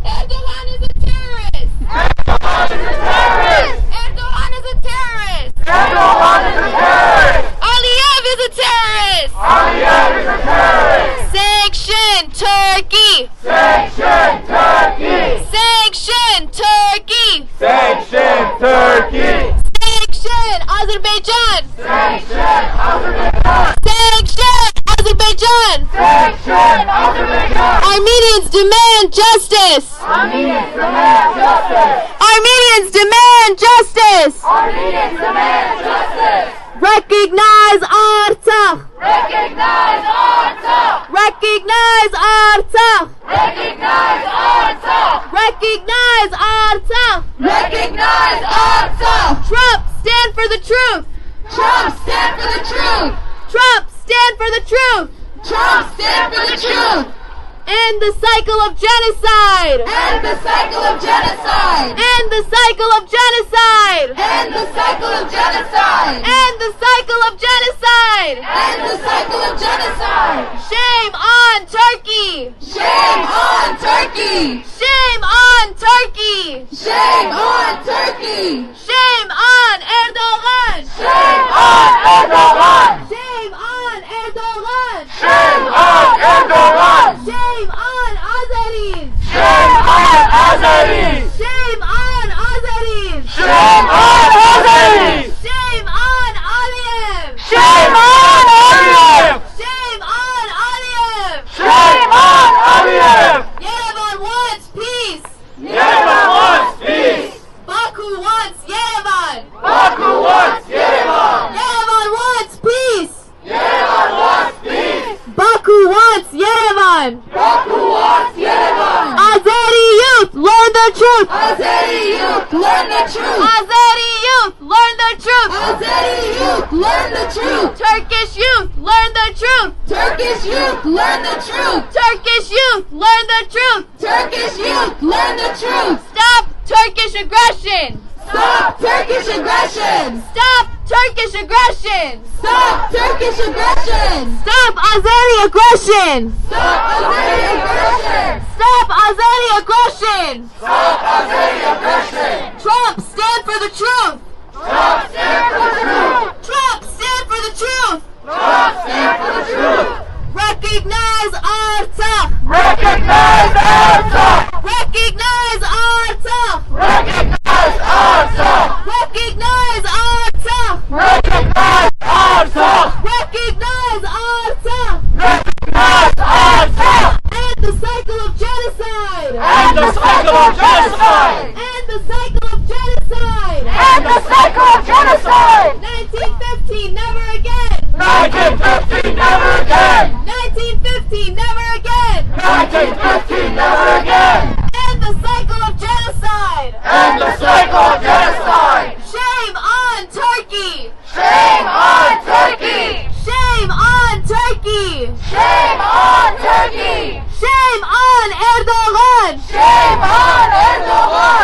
Erdogan is a terrorist! Erdogan is a terrorist! Erdogan is a terrorist! Erdogan is a terrorist! Aliyev is a terrorist! Aliyev is a terrorist! Sanction Turkey! Sanction Turkey! Sanction Turkey! Sanction Turkey! Sanction Azerbaijan! Sanction Azerbaijan! Sanction Azerbaijan! Sanction Azerbaijan! Armenians demand justice! Armenians demand justice! Armenians demand justice! Armenians demand justice! Recognize Artsakh! Recognize Artsakh! Recognize Artsakh! Recognize Artsakh! Recognize Artsakh! Recognize Artsakh! Trump, stand for the truth! Trump, stand for the truth! Trump, stand for the truth! Trump, stand for the truth! End the cycle of genocide! End the cycle of genocide! End the cycle of genocide! End the cycle of genocide! End the cycle of genocide! End the cycle of genocide! Shame on Turkey! Shame on Turkey! Shame on Turkey! Shame on Turkey! Shame on Erdogan! Shame on Erdogan! Shame on Erdogan! Shame on Erdogan! Shame on Azeris! Shame on Azeris! Shame on Azeris! Shame on Azeris! Shame on Aliyev! Shame on Aliyev! Shame on Aliyev! Shame on Aliyev! Yerevan wants peace! Yerevan wants peace! Baku wants Yerevan! Baku wants Yerevan! Yerevan wants peace! Yerevan wants peace! Baku wants Yerevan! Baku wants Yerevan! Azeri youth, learn the truth! Azeri youth, learn the truth! Azeri youth, learn the truth! Azeri youth, learn the truth! Turkish youth, learn the truth! Turkish youth, learn the truth! Turkish youth, learn the truth! Turkish youth, learn the truth! Stop Turkish aggression! Stop Turkish aggression! Stop Turkish aggression! Stop Turkish aggression! Stop Azeri aggression! Stop Azeri aggression! Stop Azeri aggression! Stop Azeri aggression! Trump, stand for the truth! Trump, stand for the truth! Trump, stand for the truth! Trump, stand for the truth! Recognize Artsakh! Recognize Artsakh! Recognize Artsakh! Recognize Artsakh! Recognize Artsakh! Recognize Artsakh! Recognize Artsakh! Recognize Artsakh! End the cycle of genocide! End the cycle of genocide! End the cycle of genocide! End the cycle of genocide! 1915, never again! 1915, never again! 1915, never again! 1915,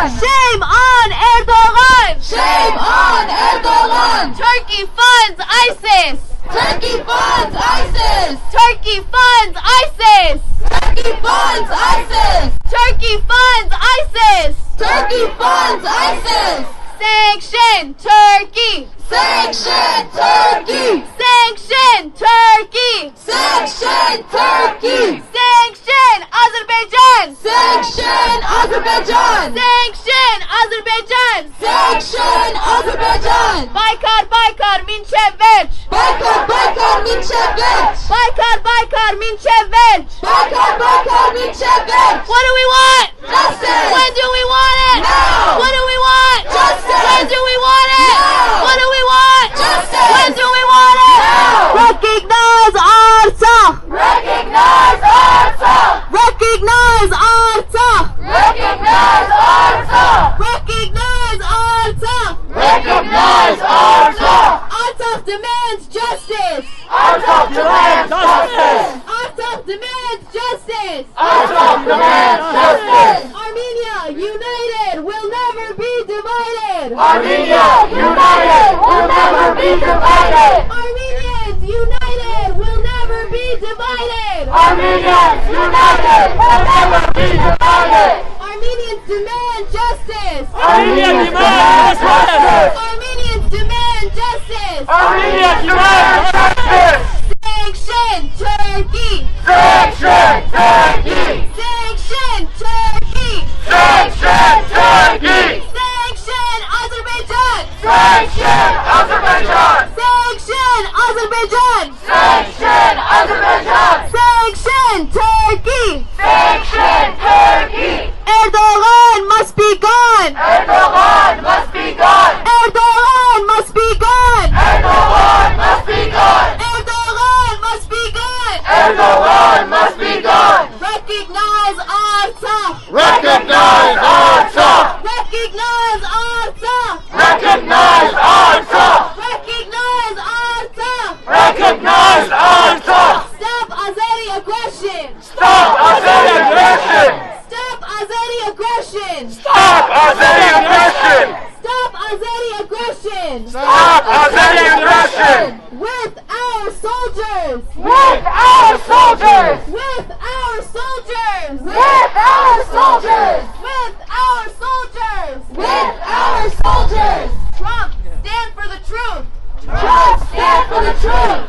Shame on Erdogan! Shame on Erdogan! Turkey funds ISIS! Turkey funds ISIS! Turkey funds ISIS! Turkey funds ISIS! Turkey funds ISIS! Turkey funds ISIS! Sanction Turkey! Sanction Turkey! Sanction Turkey! Sanction Turkey! Sanction Azerbaijan! Sanction Azerbaijan! Sanction Azerbaijan! Sanction Azerbaijan! Baykar Minchevich! Baykar Minchevich! Baykar Minchevich! Baykar Minchevich! What do we want? Justice! When do we want it? Now! What do we want? Justice! When do we want it? Now! What do we want? Justice! When do we want it? Now! Recognize Artsakh! Recognize Artsakh! Recognize Artsakh! Recognize Artsakh! Recognize Artsakh! Recognize Artsakh! Artsakh demands justice! Artsakh demands justice! Artsakh demands justice! Artsakh demands justice! Armenia united will never be divided! Armenia united will never be divided! Armenians united will never be divided! Armenians united will never be divided! Armenians demand justice! Armenians demand justice! Armenians demand justice! Armenians demand justice! Sanction Turkey! Sanction Turkey! Sanction Turkey! Sanction Turkey! Sanction Azerbaijan! Sanction Azerbaijan! Sanction Azerbaijan! Sanction Azerbaijan! Sanction Turkey! Sanction Turkey! Erdogan must be gone! Erdogan must be gone! Erdogan must be gone! Erdogan must be gone! Erdogan must be gone! Erdogan must be gone! Recognize Artsakh! Recognize Artsakh! Recognize Artsakh! Recognize Artsakh! Recognize Artsakh! Recognize Artsakh! Stop Azeri aggression! Stop Azeri aggression! Stop Azeri aggression! Stop Azeri aggression! Stop Azeri aggression! Stop Azeri aggression! With our soldiers! With our soldiers! With our soldiers! With our soldiers! With our soldiers! With our soldiers! Trump, stand for the truth! Trump, stand for the truth!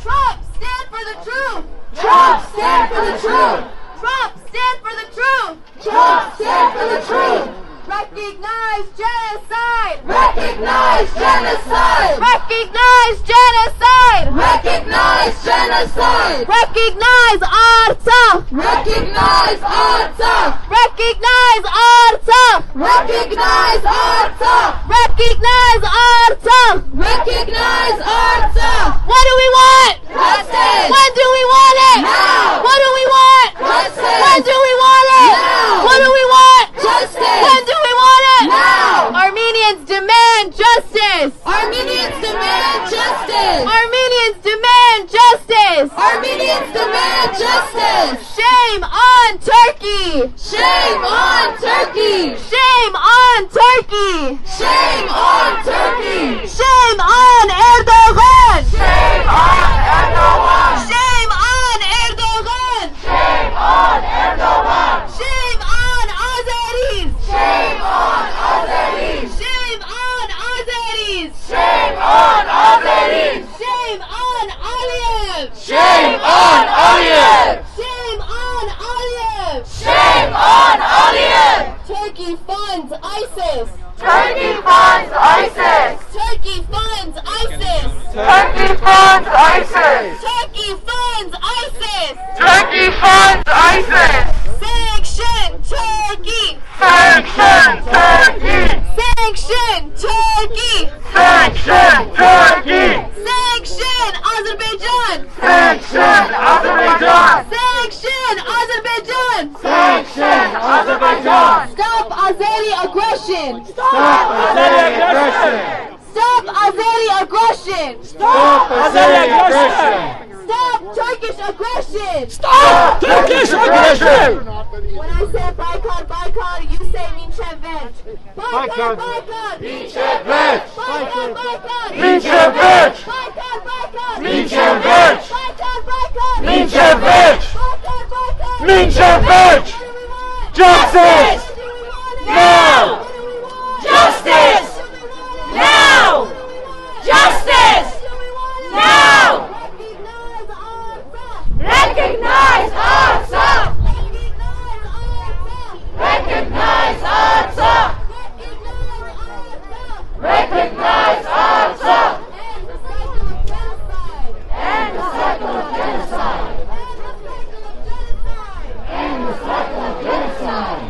Trump, stand for the truth! Trump, stand for the truth! Trump, stand for the truth! Trump, stand for the truth! Recognize genocide! Recognize genocide! Recognize genocide! Recognize genocide! Recognize Artsakh! Recognize Artsakh! Recognize Artsakh! Recognize Artsakh! Recognize Artsakh! Recognize Artsakh! What do we want? Justice! When do we want it? Now! What do we want? Justice! When do we want it? Now! What do we want? Justice! When do we want it? Now! Armenians demand justice! Armenians demand justice! Armenians demand justice! Armenians demand justice! Shame on Turkey! Shame on Turkey! Shame on Turkey! Shame on Turkey! Shame on Erdogan! Shame on Erdogan! Shame on Erdogan! Shame on Erdogan! Shame on Azeris! Shame on Azeris! Shame on Azeris! Shame on Azeris! Shame on Aliyev! Shame on Aliyev! Shame on Aliyev! Shame on Aliyev! Turkey funds ISIS! Turkey funds ISIS! Turkey funds ISIS! Turkey funds ISIS! Turkey funds ISIS! Turkey funds ISIS! Sanction Turkey! Sanction Turkey! Sanction Turkey! Sanction Turkey! Sanction Azerbaijan! Sanction Azerbaijan! Sanction Azerbaijan! Sanction Azerbaijan! Stop Azeri aggression! Stop Azeri aggression! Stop Azeri aggression! Stop Azeri aggression! Stop Turkish aggression! Stop Turkish aggression! When I say Baykar, Baykar, you say Minchev Verch. Baykar, Baykar, Minchev Verch. Baykar, Baykar, Minchev Verch. Baykar, Baykar, Minchev Verch. Baykar, Baykar, Minchev Verch. Baykar, Baykar, Minchev Verch. Justice! Now! Justice! Now! Justice! Now! Recognize ourselves! Recognize ourselves! Recognize ourselves! End the cycle of genocide! End the cycle of genocide!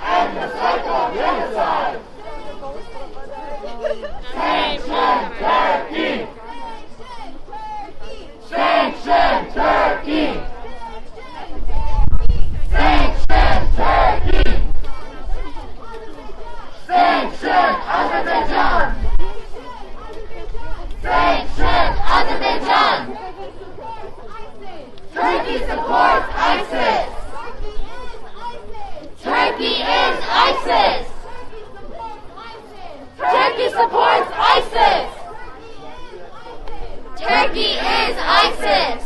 End the cycle of genocide! Sanction Turkey! Sanction Turkey! Sanction Turkey! Sanction Azerbaijan! Sanction Azerbaijan! Turkey supports ISIS! Turkey is ISIS! Turkey supports ISIS! Turkey is ISIS!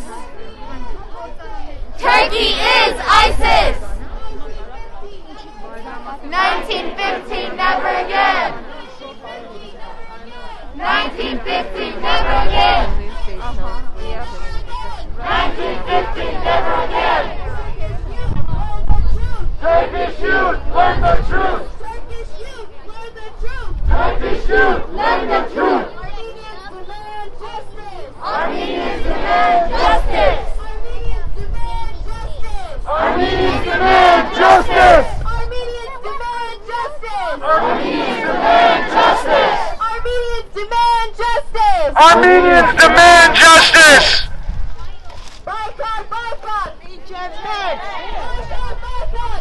Turkey is ISIS! 1915, never again! 1915, never again! 1915, never again! Turkish youth, learn the truth! Turkish youth, learn the truth! Armenians demand justice! Armenians demand justice! Armenians demand justice! Armenians demand justice! Armenians demand justice! Armenians demand justice! Baykar, Baykar! Minchev Verch!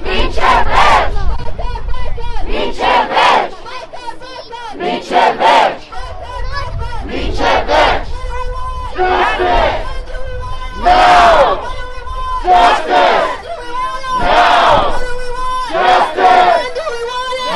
Minchev Verch! Minchev Verch! Minchev Verch! Minchev Verch! Justice! Now! Justice! Now! Justice!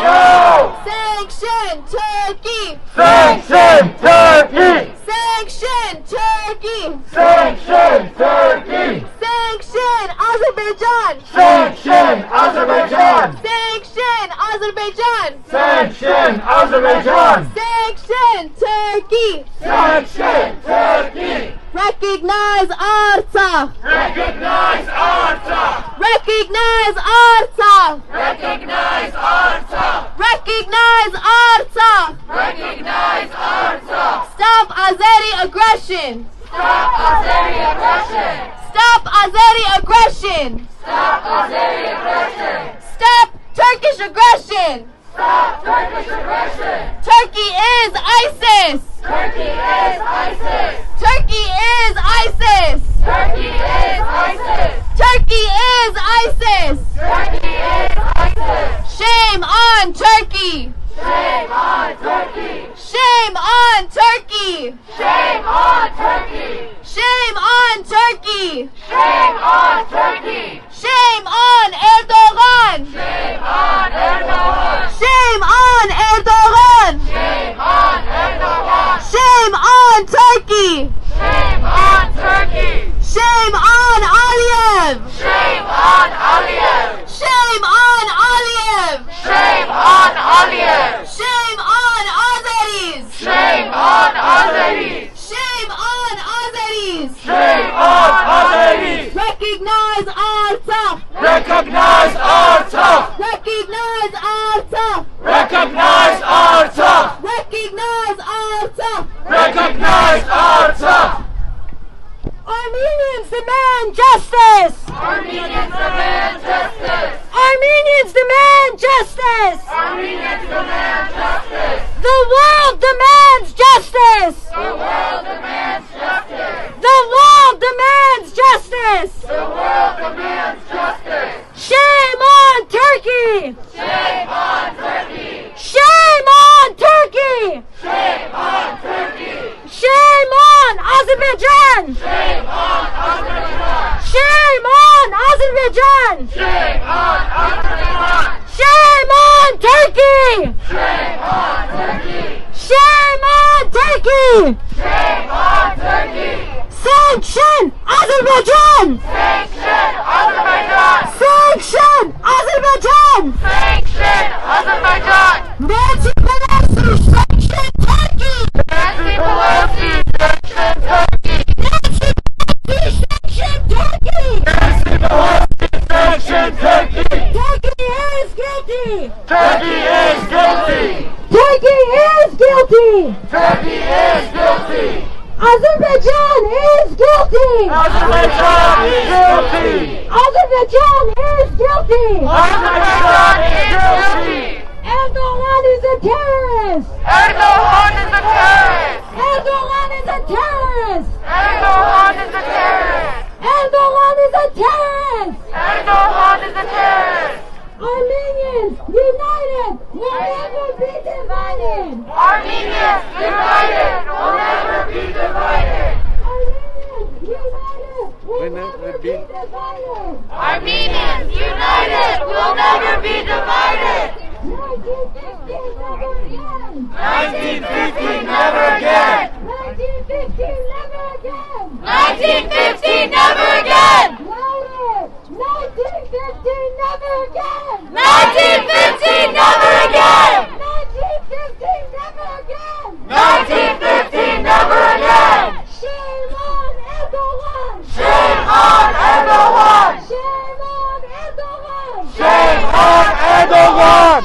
Now! Sanction Turkey! Sanction Turkey! Sanction Turkey! Sanction Turkey! Sanction Azerbaijan! Sanction Azerbaijan! Sanction Azerbaijan! Sanction Azerbaijan! Sanction Turkey! Sanction Turkey! Recognize Artsakh! Recognize Artsakh! Recognize Artsakh! Recognize Artsakh! Recognize Artsakh! Recognize Artsakh! Stop Azeri aggression! Stop Azeri aggression! Stop Azeri aggression! Stop Azeri aggression! Stop Turkish aggression! Stop Turkish aggression! Turkey is ISIS! Turkey is ISIS! Turkey is ISIS! Turkey is ISIS! Turkey is ISIS! Turkey is ISIS! Shame on Turkey! Shame on Turkey! Shame on Turkey! Shame on Turkey! Shame on Turkey! Shame on Turkey! Shame on Erdogan! Shame on Erdogan! Shame on Erdogan! Shame on Erdogan! Shame on Turkey! Shame on Turkey! Shame on Aliyev! Shame on Aliyev! Shame on Aliyev! Shame on Aliyev! Shame on Azeris! Shame on Azeris! Shame on Azeris! Shame on Azeris! Recognize Artsakh! Recognize Artsakh! Recognize Artsakh! Recognize Artsakh! Recognize Artsakh! Recognize Artsakh! Armenians demand justice! Armenians demand justice! Armenians demand justice! Armenians demand justice! The world demands justice! The world demands justice! The world demands justice! The world demands justice! Shame Azerbaijan! Shame on Azerbaijan! Shame on Turkey! Shame on Turkey! Shame on Turkey! Shame on Turkey! Sanction Azerbaijan! Sanction Azerbaijan! Sanction Azerbaijan! Sanction Azerbaijan! Nancy Pelosi, sanction Turkey! Nancy Pelosi, sanction Turkey! Nancy Pelosi, sanction Turkey! Nancy Pelosi, sanction Turkey! Turkey is guilty! Turkey is guilty! Turkey is guilty! Turkey is guilty! Azerbaijan is guilty! Azerbaijan is guilty! Azerbaijan is guilty! Azerbaijan is guilty! Erdogan is a terrorist! Erdogan is a terrorist! Erdogan is a terrorist! Erdogan is a terrorist! Erdogan is a terrorist! Erdogan is a terrorist! Armenians united will never be divided! Armenians united will never be divided! Armenians united will never be divided! Armenians united will never be divided! 1950 never again! 1950 never again! 1950 never again! 1950 never again! Louder! 1950 never again! 1950 never again! 1950 never again! 1950 never again! Shame on Erdogan! Shame on Erdogan! Shame on Erdogan! Shame on Erdogan!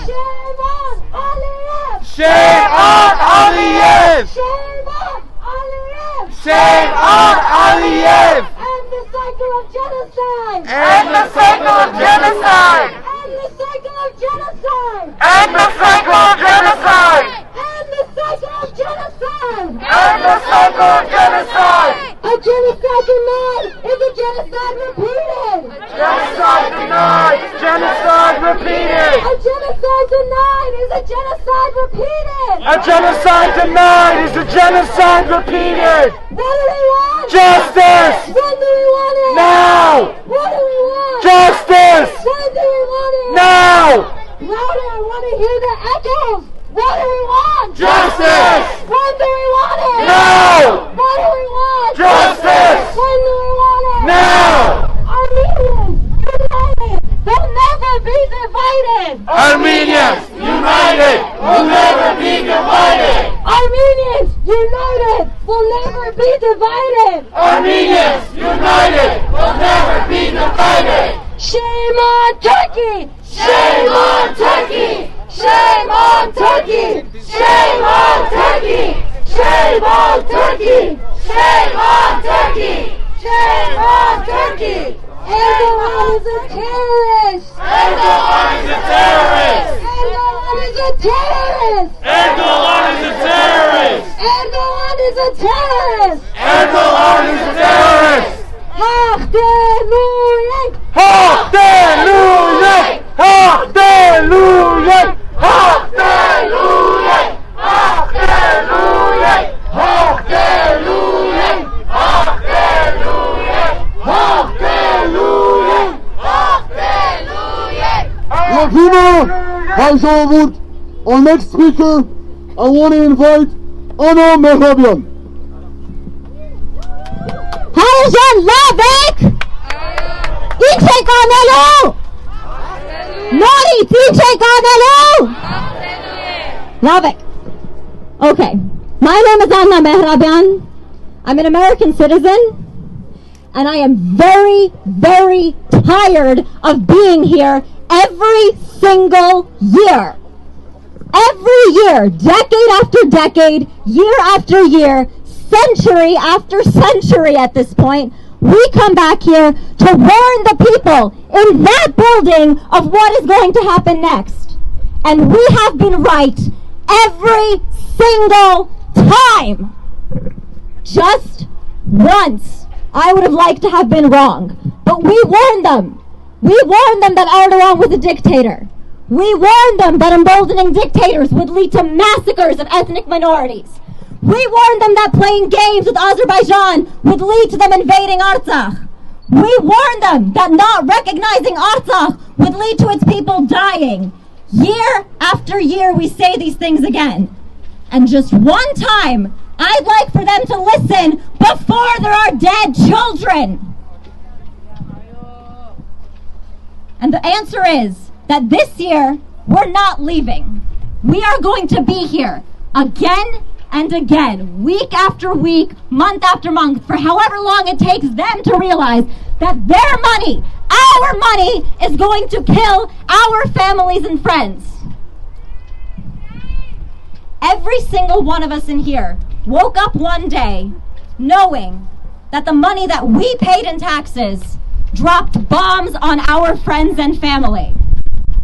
Shame on Aliyev! Shame on Aliyev! Shame on Aliyev! Shame on Aliyev! End the cycle of genocide! End the cycle of genocide! End the cycle of genocide! End the cycle of genocide! End the cycle of genocide! End the cycle of genocide! A genocide denied is a genocide repeated! Genocide denied is genocide repeated! A genocide denied is a genocide repeated! A genocide denied is a genocide repeated! What do we want? Justice! When do we want it? Now! What do we want? Justice! When do we want it? Now! Louder, I want to hear the echoes! What do we want? Justice! When do we want it? Now! What do we want? Justice! When do we want it? Now! Armenians united! They'll never be divided! Armenians united! Will never be divided! Armenians united! Will never be divided! Armenians united! Will never be divided! Shame on Turkey! Shame on Turkey! Shame on Turkey! Shame on Turkey! Shame on Turkey! Shame on Turkey! Shame on Turkey! Erdogan is a terrorist! Erdogan is a terrorist! Erdogan is a terrorist! Erdogan is a terrorist! Erdogan is a terrorist! Erdogan is a terrorist! Hallelujah! Hallelujah! Hallelujah! Hallelujah! Hallelujah! Hallelujah! Hallelujah! Hallelujah! Hallelujah! Latino House Award. Our next speaker, I want to invite Ana Mehrabian. Harijan Labek! İçe kanelu! Nori İçe kanelu! Labek. Okay. My name is Ana Mehrabian. I'm an American citizen. And I am very, very tired of being here every single year. Every year, decade after decade, year after year, century after century at this point, we come back here to warn the people in that building of what is going to happen next. And we have been right every single time. Just once, I would have liked to have been wrong. But we warned them. We warned them that Erdogan was a dictator. We warned them that emboldening dictators would lead to massacres of ethnic minorities. We warned them that playing games with Azerbaijan would lead to them invading Artsakh. We warned them that not recognizing Artsakh would lead to its people dying. Year after year, we say these things again. And just one time, I'd like for them to listen before there are dead children. And the answer is that this year, we're not leaving. We are going to be here again and again, week after week, month after month, for however long it takes them to realize that their money, our money, is going to kill our families and friends. Every single one of us in here woke up one day knowing that the money that we paid in taxes dropped bombs on our friends and family.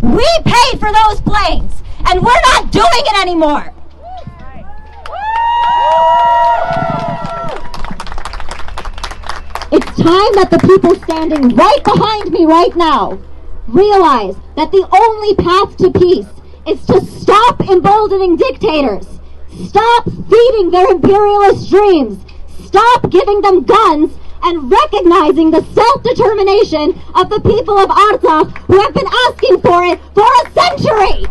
We paid for those planes, and we're not doing it anymore. It's time that the people standing right behind me right now realize that the only path to peace is to stop emboldening dictators, stop feeding their imperialist dreams, stop giving them guns, and recognizing the self-determination of the people of Artsakh who have been asking for it for a century.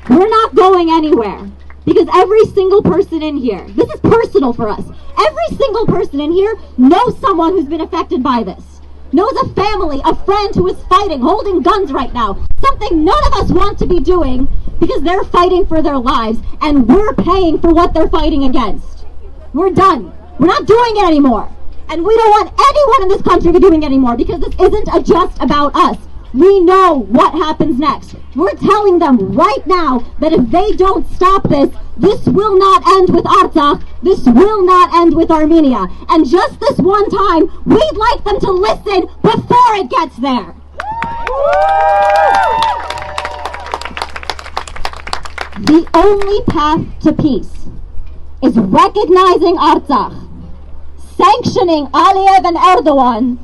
We're not going anywhere because every single person in here, this is personal for us, every single person in here knows someone who's been affected by this, knows a family, a friend who is fighting, holding guns right now, something none of us want to be doing because they're fighting for their lives and we're paying for what they're fighting against. We're done. We're not doing it anymore. And we don't want anyone in this country to be doing it anymore because this isn't just about us. We know what happens next. We're telling them right now that if they don't stop this, this will not end with Artsakh, this will not end with Armenia. And just this one time, we'd like them to listen before it gets there. The only path to peace is recognizing Artsakh, sanctioning Aliyev and Erdogan,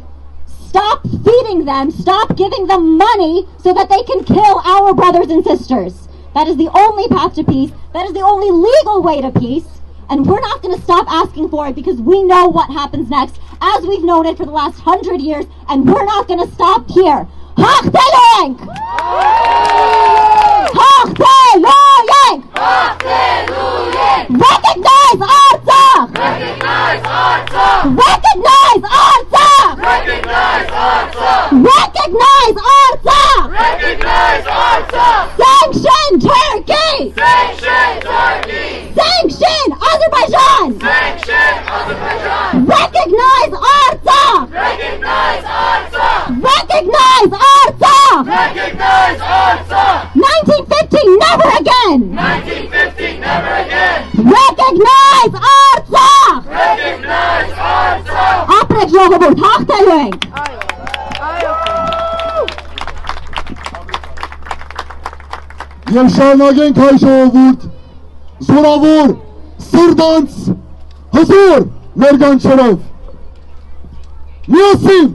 stop feeding them, stop giving them money so that they can kill our brothers and sisters. That is the only path to peace. That is the only legal way to peace. And we're not going to stop asking for it because we know what happens next, as we've known it for the last 100 years, and we're not going to stop here. Haqteluink! Haqteluink! Recognize Artsakh! Recognize Artsakh! Recognize Artsakh! Recognize Artsakh! Recognize Artsakh! Recognize Artsakh! Sanction Turkey! Sanction Turkey! Sanction Azerbaijan! Sanction Azerbaijan! Recognize Artsakh! Recognize Artsakh! Recognize Artsakh! Recognize Artsakh! 1950, never again! 1950, never again! Recognize Artsakh! Recognize Artsakh! Aprek Jogobur, Haqteluink! Եշանագենք հայ ժողովուրդ, զորավոր, սրտանց, հզոր ներկանչերով։ Միասին,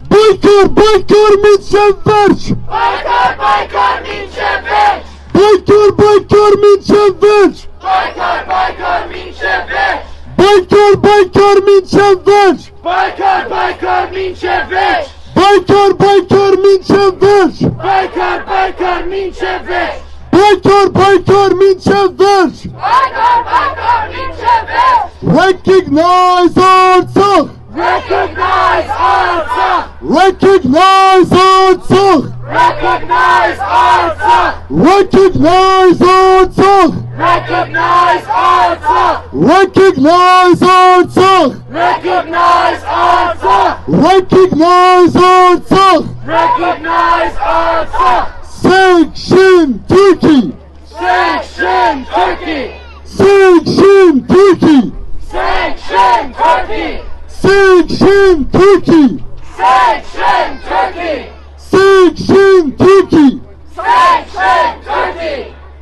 բայկար, բայկար մինչև վերջ։ Բայկար, բայկար մինչև վերջ։ Բայկար, բայկար մինչև վերջ։ Բայկար, բայկար մինչև վերջ։ Բայկար, բայկար մինչև վերջ։ Բայկար, բայկար մինչև վերջ։ Բայկար, բայկար մինչև վերջ։ Բայկար, բայկար մինչև վերջ։ Բայկար, բայկար մինչև վերջ։ Բայկար, բայկար մինչև վերջ։ Recognize Artsakh! Recognize Artsakh! Recognize Artsakh! Recognize Artsakh! Recognize Artsakh! Recognize Artsakh! Recognize Artsakh! Recognize Artsakh! Recognize Artsakh! Recognize Artsakh! Sanction Turkey! Sanction Turkey! Sanction Turkey! Sanction Turkey! Sanction Turkey! Sanction Turkey! Sanction Turkey! Sanction Turkey!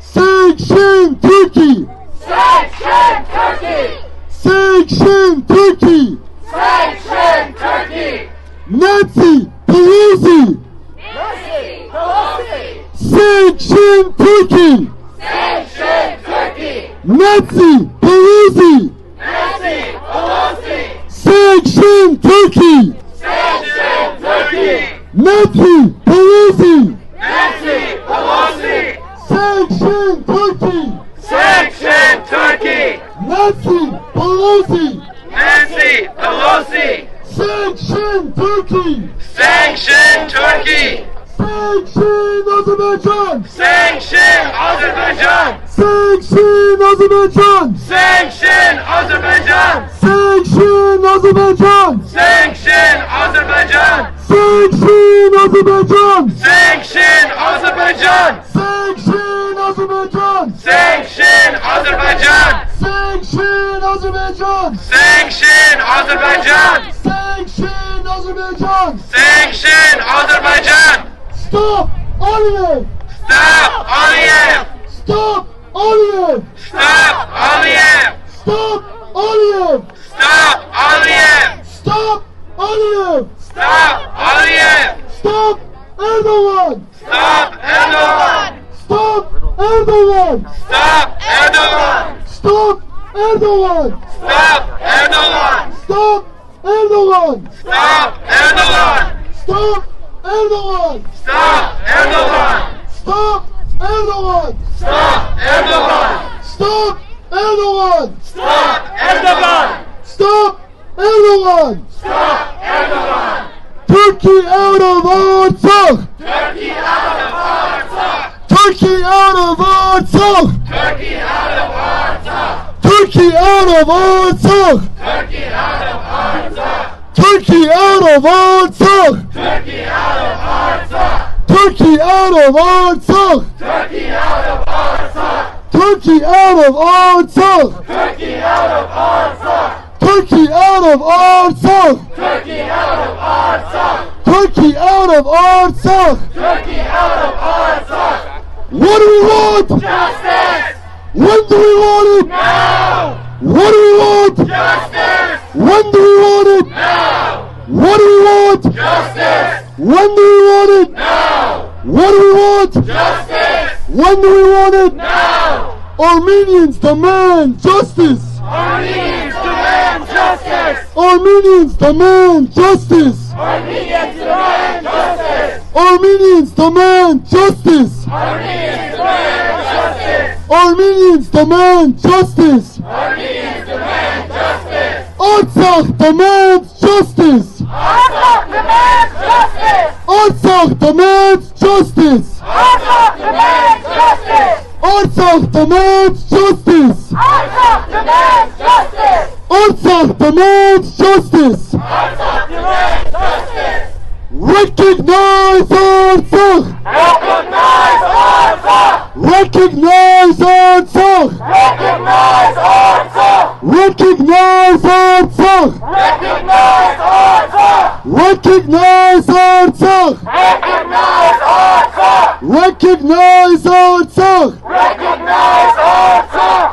Sanction Turkey! Sanction Turkey! Sanction Turkey! Sanction Turkey! Nazi Pelosi! Nancy Pelosi! Sanction Turkey! Sanction Turkey! Sanction Turkey! Sanction Turkey! Nancy Pelosi! Nancy Pelosi! Sanction Turkey! Sanction Turkey! Nancy Pelosi! Nancy Pelosi! Sanction Turkey! Sanction Turkey! Sanction Azerbaijan! Sanction Azerbaijan! Sanction Azerbaijan! Sanction Azerbaijan! Sanction Azerbaijan! Sanction Azerbaijan! Sanction Azerbaijan! Sanction Azerbaijan! Sanction Azerbaijan! Sanction Azerbaijan! Sanction Azerbaijan! Sanction Azerbaijan! Sanction Azerbaijan! Sanction Azerbaijan! Stop Aliyev! Stop Aliyev! Stop Aliyev! Stop Aliyev! Stop Aliyev! Stop Aliyev! Stop Aliyev! Stop Aliyev! Stop Erdogan! Stop Erdogan! Stop Erdogan! Stop Erdogan! Stop Erdogan! Stop Erdogan! Stop Erdogan! Stop Erdogan! Stop Erdogan! Stop Erdogan! Stop Erdogan! Stop Erdogan! Stop Erdogan! Stop Erdogan! Stop Erdogan! Stop Erdogan! Turkey out of Artsakh! Turkey out of Artsakh! Turkey out of Artsakh! Turkey out of Artsakh! Turkey out of Artsakh! Turkey out of Artsakh! Turkey out of Artsakh! Turkey out of Artsakh! Turkey out of Artsakh! Turkey out of Artsakh! Turkey out of Artsakh! Turkey out of Artsakh! Turkey out of Artsakh! Turkey out of Artsakh! Turkey out of Artsakh! Turkey out of Artsakh! What do we want? Justice! When do we want it? Now! What do we want? Justice! When do we want it? Now! What do we want? Justice! When do we want it? Now! What do we want? Justice! When do we want it? Now! Armenians demand justice! Armenians demand justice! Armenians demand justice! Armenians demand justice! Armenians demand justice! Armenians demand justice! Armenians demand justice! Armenians demand justice! Artsakh demands justice! Artsakh demands justice! Artsakh demands justice! Artsakh demands justice! Artsakh demands justice! Artsakh demands justice! Artsakh demands justice! Artsakh demands justice! Recognize Artsakh! Recognize Artsakh! Recognize Artsakh! Recognize Artsakh! Recognize Artsakh! Recognize Artsakh! Recognize Artsakh! Recognize Artsakh! Recognize Artsakh!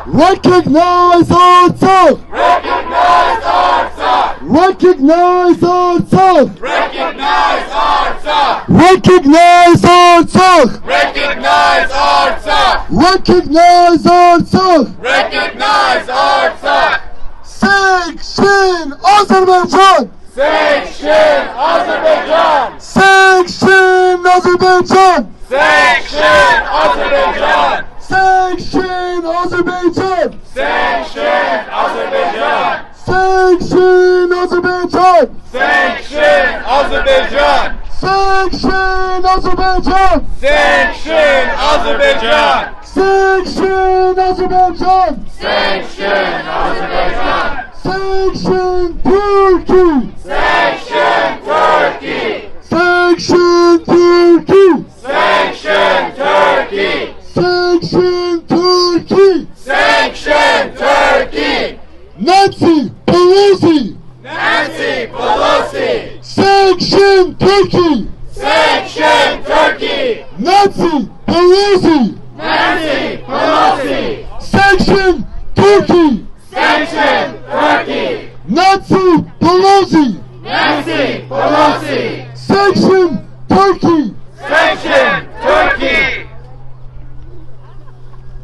Recognize Artsakh! Recognize Artsakh! Recognize Artsakh! Recognize Artsakh! Recognize Artsakh! Recognize Artsakh! Recognize Artsakh! Recognize Artsakh! Recognize Artsakh! Sanction Azerbaijan! Sanction Azerbaijan! Sanction Azerbaijan! Sanction Azerbaijan! Sanction Azerbaijan! Sanction Azerbaijan! Sanction Azerbaijan! Sanction Azerbaijan! Sanction Azerbaijan! Sanction Azerbaijan! Sanction Azerbaijan! Sanction Azerbaijan! Sanction Turkey! Sanction Turkey! Sanction Turkey! Sanction Turkey! Sanction Turkey! Sanction Turkey! Nancy Pelosi! Nancy Pelosi! Sanction Turkey! Sanction Turkey! Nancy Pelosi! Nancy Pelosi! Sanction Turkey! Sanction Turkey! Nancy Pelosi! Nancy Pelosi! Sanction Turkey! Sanction Turkey!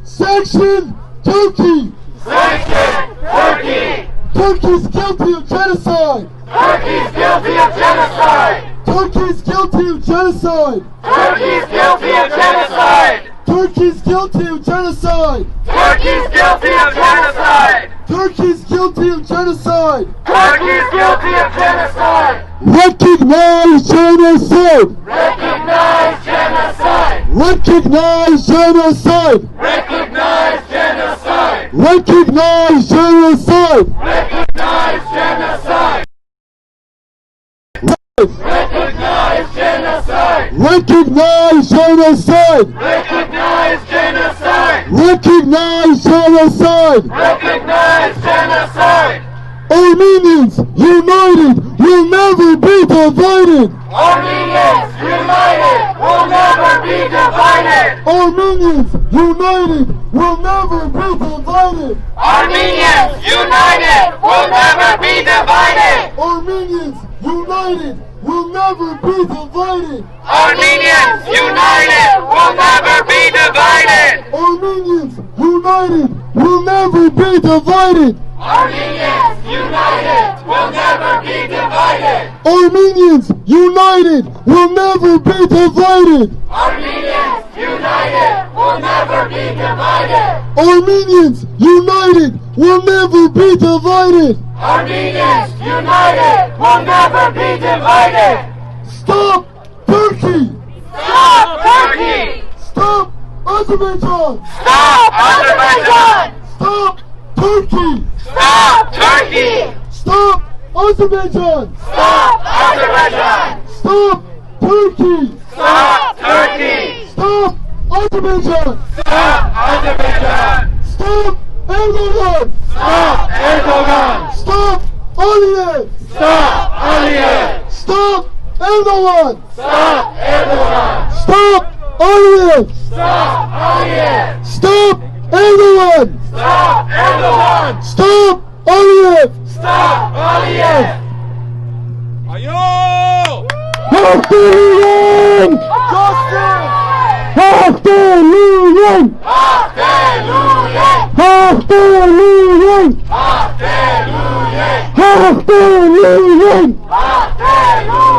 Sanction Turkey! Sanction Turkey! Turkey Turkey's guilty of genocide. Turkey's guilty of genocide. Turkey's guilty of genocide. Turkey's guilty of genocide. Turkey's guilty of genocide. Turkey's guilty of genocide. Turkey's guilty of genocide. Turkey's guilty of genocide. Recognize genocide. Recognize genocide. Recognize genocide. Recognize genocide. Recognize genocide. Recognize genocide. Recognize genocide. Recognize genocide. Recognize genocide. Recognize genocide. Recognize genocide. Armenians united will never be divided. Armenians united will never be divided. Armenians united will never be divided. Armenians united will never be divided. Armenians united will never be divided. Armenians united will never be divided. Armenians united will never be divided. Armenians united will never be divided. Armenians united will never be divided. Armenians united will never be divided. Armenians united will never be divided. Armenians united will never be divided. Stop Turkey! Stop Turkey! Stop Azerbaijan! Stop Azerbaijan! Stop Turkey! Stop Turkey! Stop Azerbaijan! Stop Azerbaijan! Stop Turkey! Stop Turkey! Stop Azerbaijan! Stop Azerbaijan! Stop Erdogan! Stop Erdogan! Stop Aliyev! Stop Aliyev! Stop Erdogan! Stop Erdogan! Stop Aliyev! Stop Aliyev! Stop Erdogan! Stop Erdogan! Stop Aliyev! Stop Aliyev! Hallelujah! Hallelujah! Hallelujah! Hallelujah! Hallelujah! Hallelujah! Hallelujah!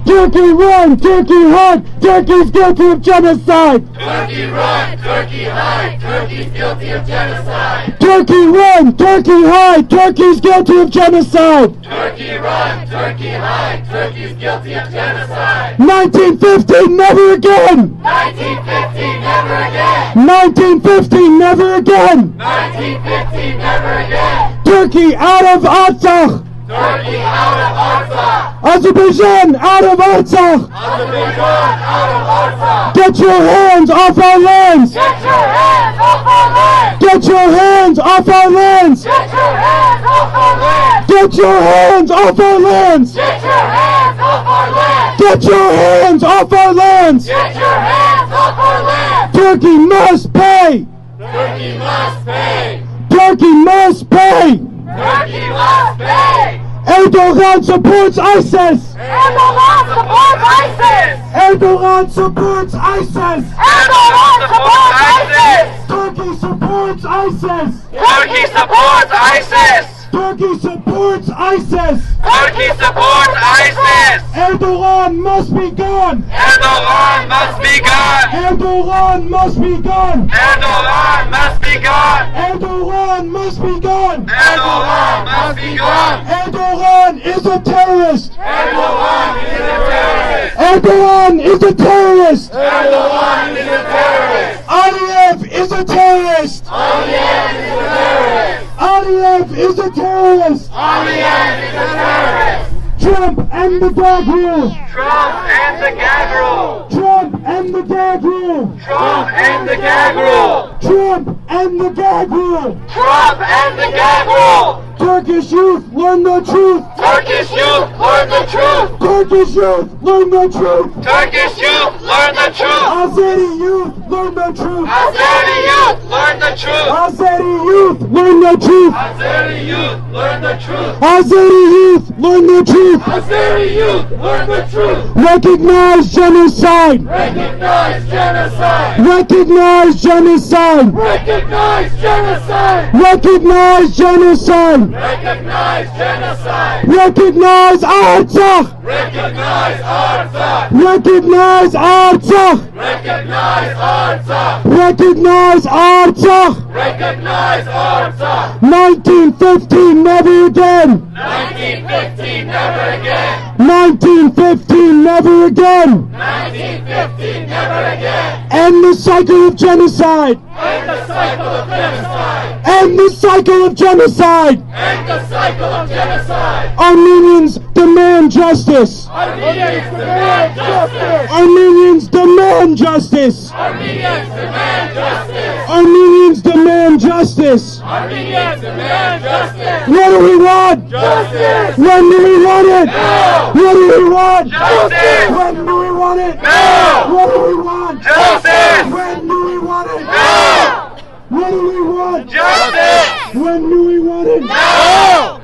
Turkey run! Turkey hide! Turkey's guilty of genocide! Turkey run! Turkey hide! Turkey's guilty of genocide! Turkey run! Turkey hide! Turkey's guilty of genocide! Turkey run! Turkey hide! Turkey's guilty of genocide! 1950, never again! 1950, never again! 1950, never again! 1950, never again! Turkey out of Artsakh! Turkey out of Artsakh! Azerbaijan out of Artsakh! Azerbaijan out of Artsakh! Get your hands off our lands! Get your hands off our land! Get your hands off our lands! Get your hands off our land! Get your hands off our lands! Get your hands off our land! Get your hands off our lands! Get your hands off our land! Turkey must pay! Turkey must pay! Turkey must pay! Turkey must pay! Erdogan supports ISIS! Erdogan supports ISIS! Erdogan supports ISIS! Erdogan supports ISIS! Turkey supports ISIS! Turkey supports ISIS! Turkey supports ISIS! Turkey supports ISIS! Erdogan must be gone! Erdogan must be gone! Erdogan must be gone! Erdogan must be gone! Erdogan must be gone! Erdogan must be gone! Erdogan is a terrorist! Erdogan is a terrorist! Erdogan is a terrorist! Erdogan is a terrorist! Aliyev is a terrorist! Aliyev is a terrorist! Aliyev is a terrorist! Aliyev is a terrorist! Trump and the gag rule! Trump and the gag rule! Trump and the gag rule! Trump and the gag rule! Trump and the gag rule! Trump and the gag rule! Turkish youth, learn the truth! Turkish youth, learn the truth! Turkish youth, learn the truth! Turkish youth, learn the truth. Azeri youth, learn the truth. Azeri youth, learn the truth. Azeri youth, learn the truth. Azeri youth, learn the truth. Azeri youth, learn the truth. Azeri youth, learn the truth. Recognize genocide. Recognize genocide. Recognize genocide. Recognize genocide. Recognize genocide. Recognize genocide. Recognize Artsakh. Recognize Artsakh. Recognize Artsakh. Recognize Artsakh. Recognize Artsakh. Recognize Artsakh. 1915, never again. 1915, never again. 1915, never again. 1915, never again. End the cycle of genocide. End the cycle of genocide. End the cycle of genocide. End the cycle of genocide. Armenians demand justice. Armenians demand justice. Armenians demand justice. Armenians demand justice. Armenians demand justice. Armenians demand justice. What do we want? Justice. When do we want it? Now. What do we want? Justice. When do we want it? Now. What do we want? Justice. When do we want it? Now. What do we want? Justice. When do we want it? Now.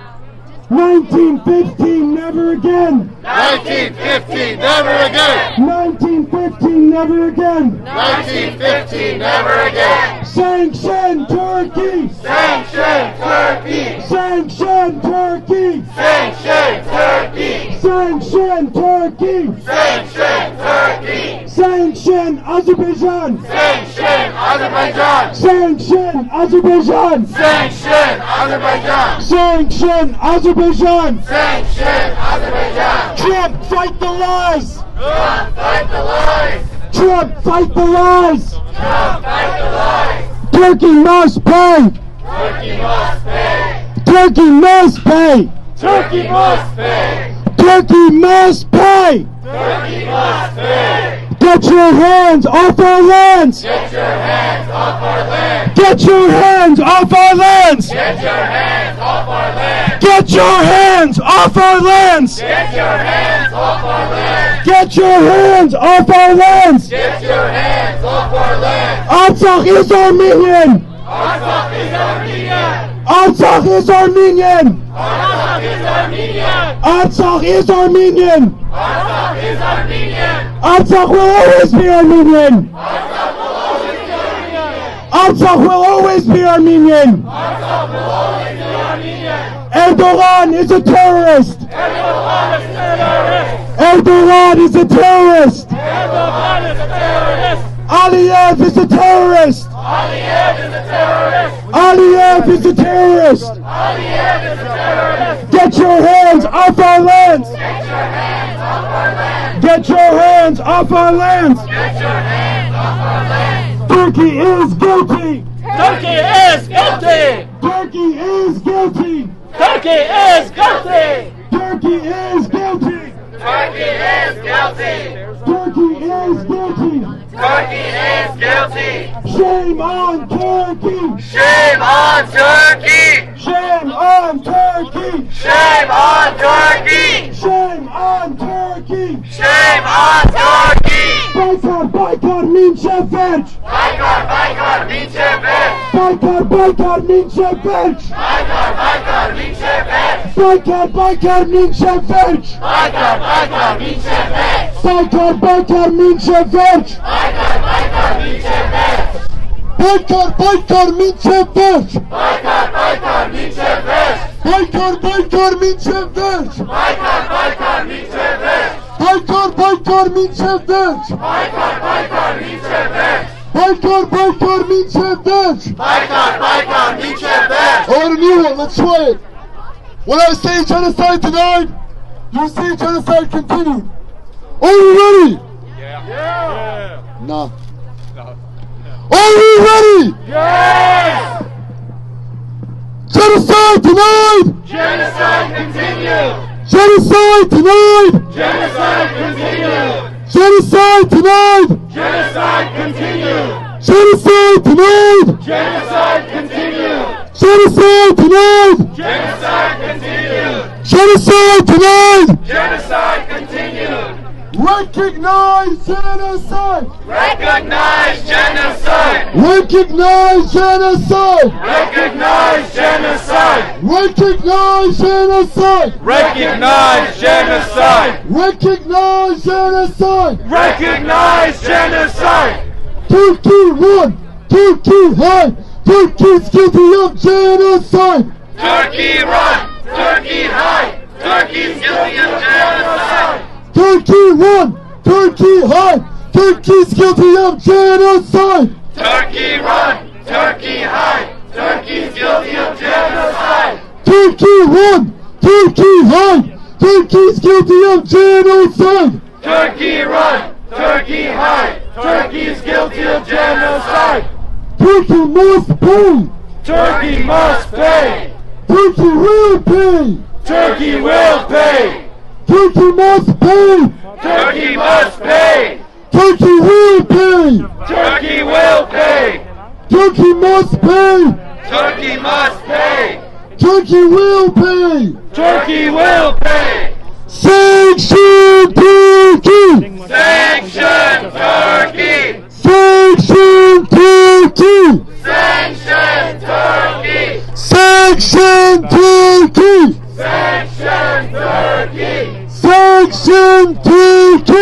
1915, never again. 1915, never again. 1915, never again. 1915, never again. Sanction Turkey. Sanction Turkey. Sanction Turkey. Sanction Turkey. Sanction Turkey. Sanction Turkey. Sanction Azerbaijan. Sanction Azerbaijan. Sanction Azerbaijan. Sanction Azerbaijan. Sanction Azerbaijan. Sanction Azerbaijan. Trump, fight the lies. Trump, fight the lies. Trump, fight the lies. Trump, fight the lies. Turkey must pay. Turkey must pay. Turkey must pay. Turkey must pay. Turkey must pay. Turkey must pay. Get your hands off our lands. Get your hands off our land. Get your hands off our lands. Get your hands off our land. Get your hands off our lands. Get your hands off our land. Get your hands off our lands. Get your hands off our land. Artsakh is Armenian. Artsakh is Armenian. Artsakh is Armenian. Artsakh is Armenian. Artsakh is Armenian. Artsakh is Armenian. Artsakh will always be Armenian. Artsakh will always be Armenian. Artsakh will always be Armenian. Artsakh will always be Armenian. Erdogan is a terrorist. Erdogan is a terrorist. Erdogan is a terrorist. Erdogan is a terrorist. Aliyev is a terrorist. Aliyev is a terrorist. Aliyev is a terrorist. Aliyev is a terrorist. Get your hands off our lands. Get your hands off our land. Get your hands off our lands. Get your hands off our land. Turkey is guilty. Turkey is guilty. Turkey is guilty. Turkey is guilty. Turkey is guilty. Turkey is guilty. Turkey is guilty. Turkey is guilty. Shame on Turkey. Shame on Turkey. Shame on Turkey. Shame on Turkey. Shame on Turkey. Shame on Turkey. Boycott, boycott, Minchevich. Boycott, boycott, Minchevich. Boycott, boycott, Minchevich. Boycott, boycott, Minchevich. Boycott, boycott, Minchevich. Boycott, boycott, Minchevich. Boycott, boycott, Minchevich. Boycott, boycott, Minchevich. Boycott, boycott, Minchevich. Boycott, boycott, Minchevich. Boycott, boycott, Minchevich. Boycott, boycott, Minchevich. Boycott, boycott, Minchevich. Boycott, boycott, Minchevich. Boycott, boycott, Minchevich. Boycott, boycott, Minchevich. I want a new one, let's try it. When I say genocide tonight, you say genocide continued. Are you ready? Yeah. Nah. Are you ready? Yes! Genocide tonight! Genocide continue! Genocide tonight! Genocide continue! Genocide tonight! Genocide continue! Genocide tonight! Genocide continue! Genocide tonight! Genocide continue! Genocide tonight! Genocide continue! Recognize genocide! Recognize genocide! Recognize genocide! Recognize genocide! Recognize genocide! Recognize genocide! Recognize genocide! Recognize genocide! Turkey run! Turkey hide! Turkey's guilty of genocide! Turkey run! Turkey hide! Turkey's guilty of genocide! Turkey run! Turkey hide! Turkey's guilty of genocide! Turkey run! Turkey hide! Turkey's guilty of genocide! Turkey run! Turkey hide! Turkey's guilty of genocide! Turkey run! Turkey hide! Turkey's guilty of genocide! Turkey must pay! Turkey must pay! Turkey will pay! Turkey will pay! Turkey must pay! Turkey must pay! Turkey will pay! Turkey will pay! Turkey must pay! Turkey must pay! Turkey will pay! Turkey will pay! Sanction Turkey! Sanction Turkey! Sanction Turkey! Sanction Turkey! Sanction Turkey! Sanction Turkey! Sanction Turkey!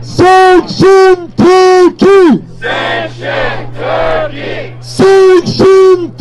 Sanction Turkey! Sanction Turkey! Sanction Turkey! Sanction Turkey!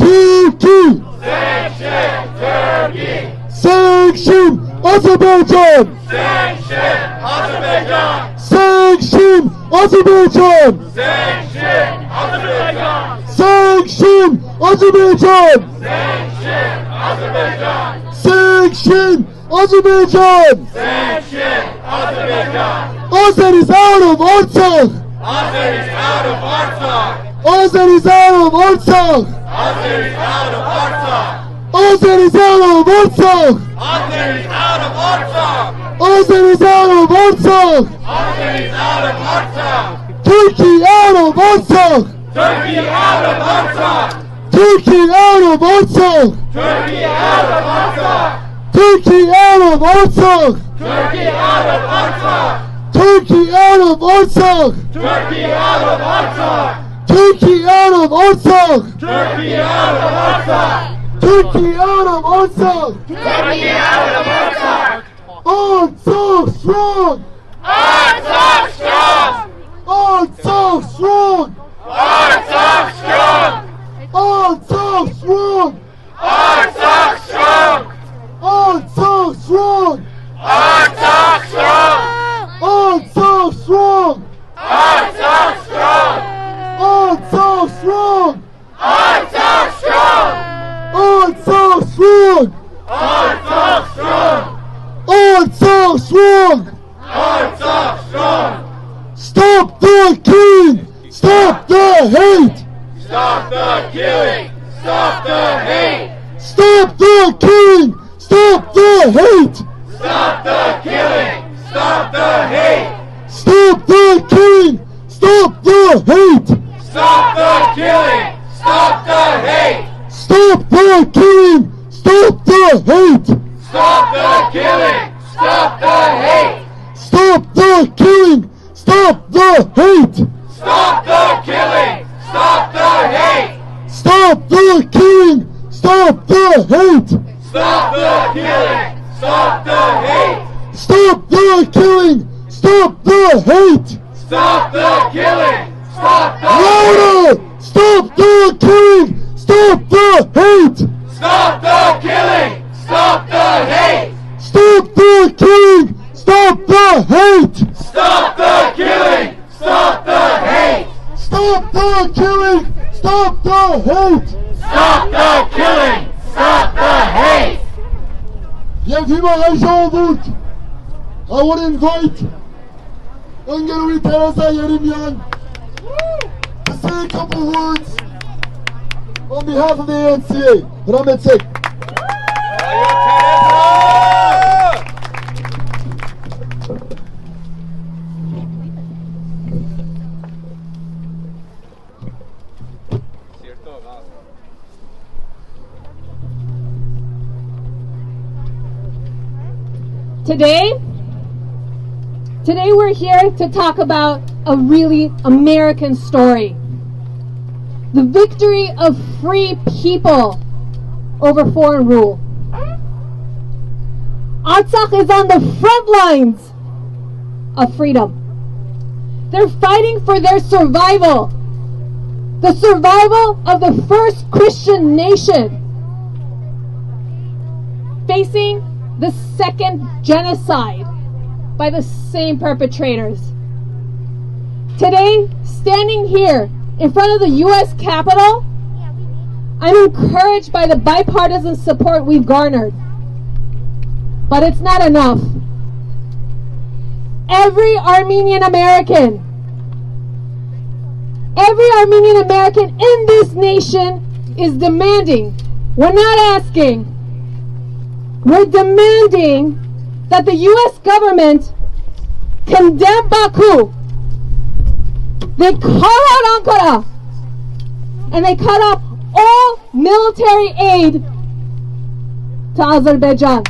Sanction Turkey! Sanction Azerbaijan! Sanction Azerbaijan! Sanction Azerbaijan! Sanction Azerbaijan! Sanction Azerbaijan! Sanction Azerbaijan! Sanction Azerbaijan! Sanction Azerbaijan! Azer is out of Artsakh! Azer is out of Artsakh! Azer is out of Artsakh! Azer is out of Artsakh! Azer is out of Artsakh! Azer is out of Artsakh! Azer is out of Artsakh! Azer is out of Artsakh! Turkey out of Artsakh! Turkey out of Artsakh! Turkey out of Artsakh! Turkey out of Artsakh! Turkey out of Artsakh! Turkey out of Artsakh! Turkey out of Artsakh! Turkey out of Artsakh! Turkey out of Artsakh! Turkey out of Artsakh! Turkey out of Artsakh! Turkey out of Artsakh! Artsakh strong! Artsakh strong! Artsakh strong! Artsakh strong! Artsakh strong! Artsakh strong! Artsakh strong! Artsakh strong! Artsakh strong! Artsakh strong! Artsakh strong! Artsakh strong! Artsakh strong! Artsakh strong! Artsakh strong! Artsakh strong! Stop the killing! Stop the hate! Stop the killing! Stop the hate! Stop the killing! Stop the hate! Stop the killing! Stop the hate! Stop the killing! Stop the hate! Stop the killing! Stop the hate! Stop the killing! Stop the hate! Stop the killing! Stop the hate! Stop the killing! Stop the hate! Stop the killing! Stop the hate! Stop the killing! Stop the hate! Stop the killing! Stop the hate! Stop the killing! Stop the hate! Stop the killing! Stop the Louder! Stop the killing! Stop the hate! Stop the killing! Stop the hate! Stop the killing! Stop the hate! Stop the killing! Stop the hate! Stop the killing! Stop the hate! Stop the killing! Stop the hate! I would invite Hungary Teresa Yeremyan to say a couple words on behalf of the ANCA. Rahmet Sek. Today, Today we're here to talk about a really American story. The victory of free people over foreign rule. Artsakh is on the front lines of freedom. They're fighting for their survival. The survival of the first Christian nation facing the second genocide by the same perpetrators. Today, standing here in front of the U.S. Capitol, I'm encouraged by the bipartisan support we've garnered. But it's not enough. Every Armenian American in this nation is demanding, we're not asking, we're demanding that the U.S. government condemn Baku. They call out Ankara and they cut off all military aid to Azerbaijan.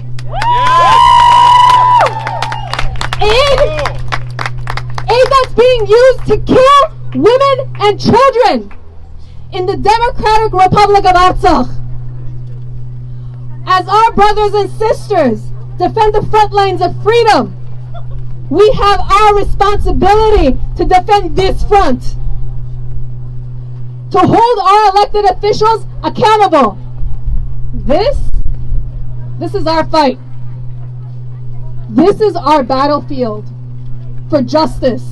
Aid that's being used to kill women and children in the Democratic Republic of Artsakh. As our brothers and sisters defend the front lines of freedom, we have our responsibility to defend this front, to hold our elected officials accountable. This is our fight. This is our battlefield for justice.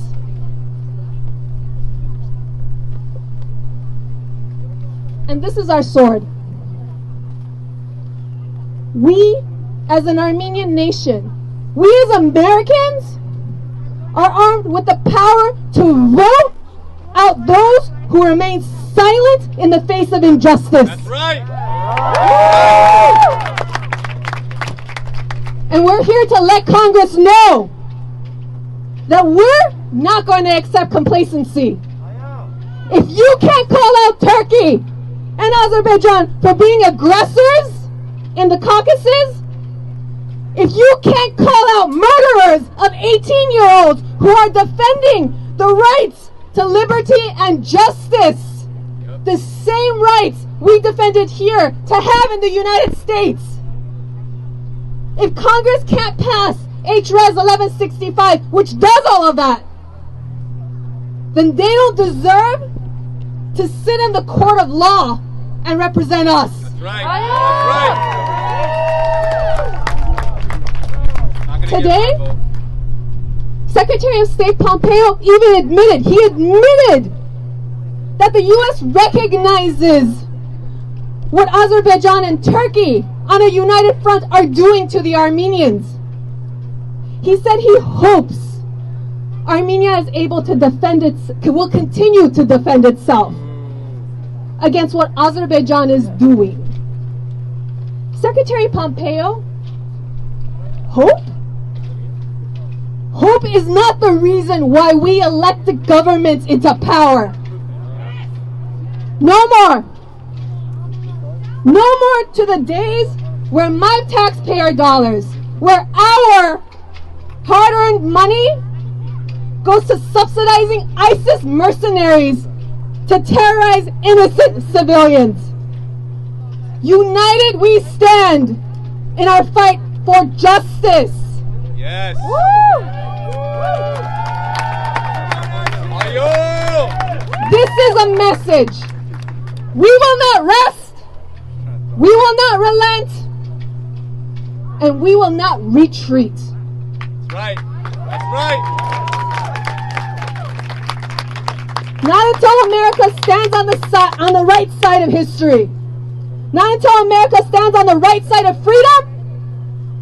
And this is our sword. We, as an Armenian nation, we as Americans are armed with the power to vote out those who remain silent in the face of injustice. That's right. And we're here to let Congress know that we're not going to accept complacency. If you can't call out Turkey and Azerbaijan for being aggressors in the Caucasus, if you can't call out murderers of 18-year-olds who are defending the rights to liberty and justice, the same rights we defended here to have in the United States, if Congress can't pass H.Res. 1165, which does all of that, then they don't deserve to sit in the court of law and represent us. That's right. That's right. Today, Secretary of State Pompeo even admitted that the U.S. recognizes what Azerbaijan and Turkey on a united front are doing to the Armenians. He said he hopes Armenia is able to will continue to defend itself against what Azerbaijan is doing. Secretary Pompeo, hope? Hope is not the reason why we elect the governments into power. No more. No more to the days where my taxpayer dollars, where our hard-earned money goes to subsidizing ISIS mercenaries to terrorize innocent civilians. United we stand in our fight for justice. Yes. Woo! This is a message. We will not rest. We will not relent. And we will not retreat. That's right. That's right. Not until America stands on the right side of history. Not until America stands on the right side of freedom.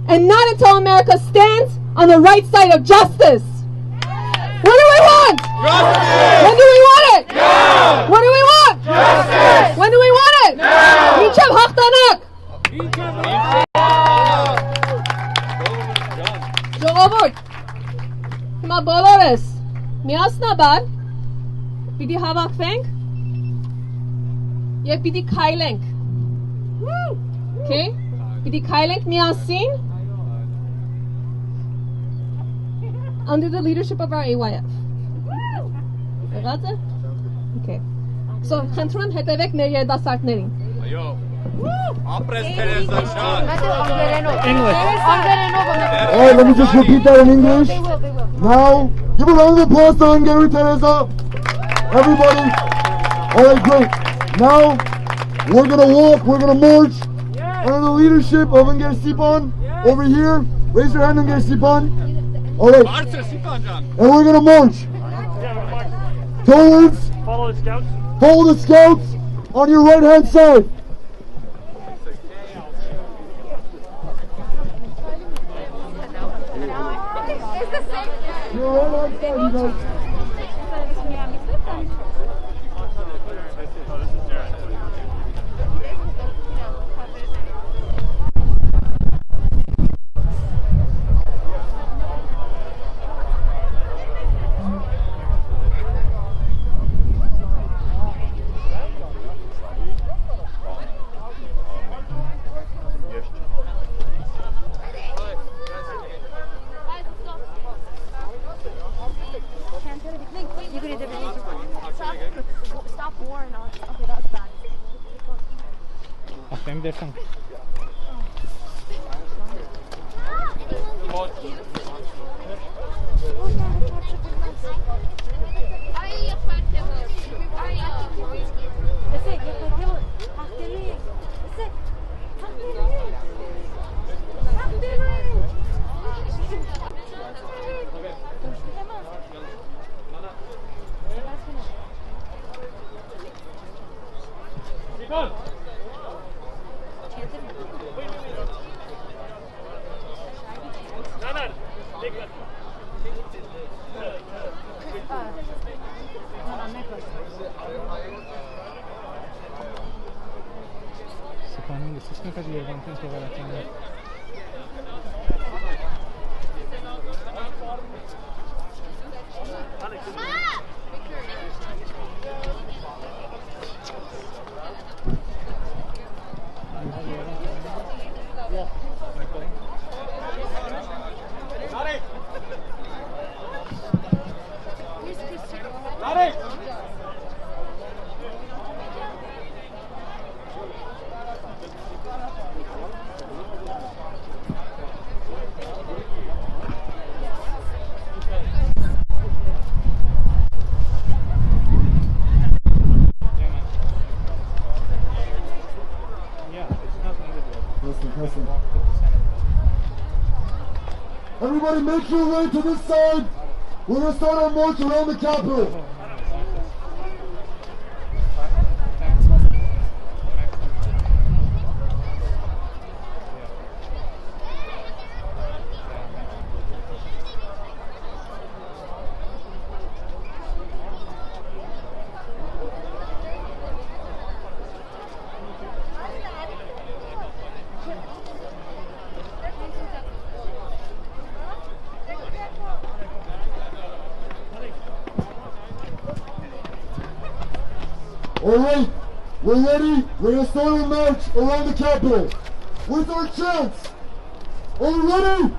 And not until America stands on the right side of justice. What do we want? Justice! When do we want it? Now! What do we want? Justice! When do we want it? Now! Michel Haftanak! Ժողովուրդ, հիմա բոլորս միասնաբար պիտի հավաքվենք եւ պիտի քայլենք։ Okay? Պիտի քայլենք միասին under the leadership of our AYF. Եղած է? Okay. So, խնդրում եմ հետևեք մեր երիտասարդներին. Այո։ Ապրես Թերեզա Շան։ All right, let me just repeat that in English. Now, give a round of applause to Hungary, Teresa. Everybody. All right, great. Now, we're going to walk, we're going to march under the leadership of Hungary Sipan. Over here. Raise your hand, Hungary Sipan. All right. And we're going to march towards. Follow the scouts. Follow the scouts on your right-hand side. Your right-hand side, you guys. Stop warring on. Okay, that's bad. Benim dersen. Everybody make your way to this side. We're going to start our march around the Capitol. Alright, we're ready. We're going to start our march around the Capitol. With our chants. Are you ready?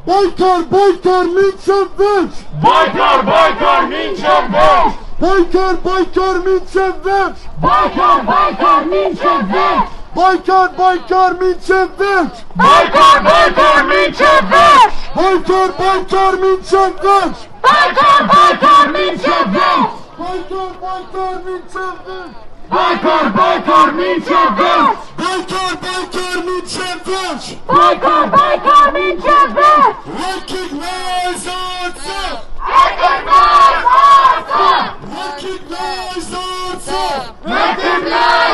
Boykar, boykar, minçem veç! Boykar, boykar, minçem veç! Boykar, boykar, minçem veç! Boykar, boykar, minçem veç! Boykar, boykar, minçem veç! Boykar, boykar, minçem veç! Boykar, boykar, minçem veç! Boykar, boykar, minçem veç! Boykar, boykar, minçem veç! Boykar, boykar, minçem veç! Boykar, boykar, minçem veç! Boykar, boykar, minçem veç! Recognize ourselves! Recognize ourselves! Recognize ourselves! Recognize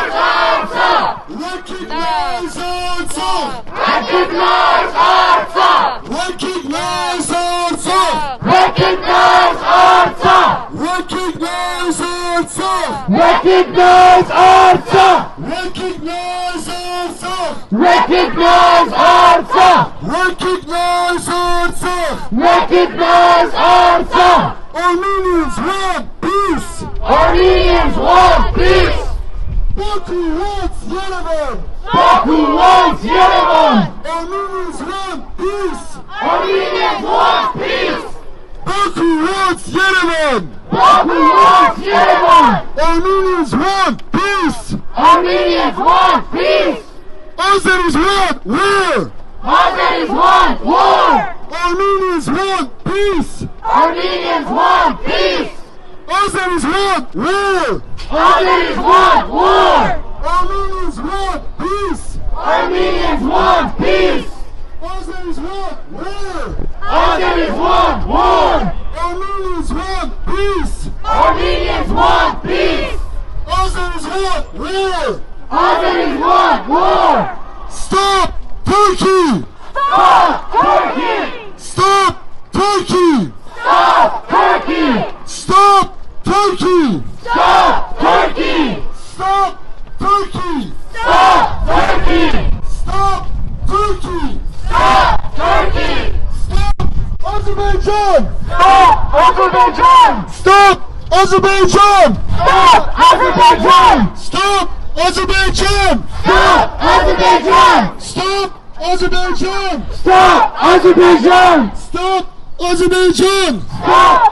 ourselves! Recognize ourselves! Recognize ourselves! Recognize ourselves! Recognize ourselves! Recognize ourselves! Recognize ourselves! Recognize ourselves! Recognize ourselves! Recognize ourselves! Recognize ourselves! Armenians want peace! Armenians want peace! Baku wants Yerevan! Baku wants Yerevan! Armenians want peace! Armenians want peace! Baku wants Yerevan! Baku wants Yerevan! Armenians want peace! Armenians want peace! Azeris want war! Azeris want war! Armenians want peace! Armenians want peace! Azeris want war! Azeris want war! Armenians want peace! Armenians want peace! Azeris want war! Azeris want war! Armenians want peace! Armenians want peace! Azeris want war! Azeris want war! Stop Turkey! Stop Turkey! Stop Turkey! Stop Turkey! Stop Turkey! Stop Turkey! Stop Turkey! Stop Turkey! Stop Turkey! Stop Turkey! Stop Azerbaijan! Stop Azerbaijan! Stop Azerbaijan! Stop Azerbaijan! Stop Azerbaijan! Stop Azerbaijan! Stop Azerbaijan! Stop Azerbaijan! Stop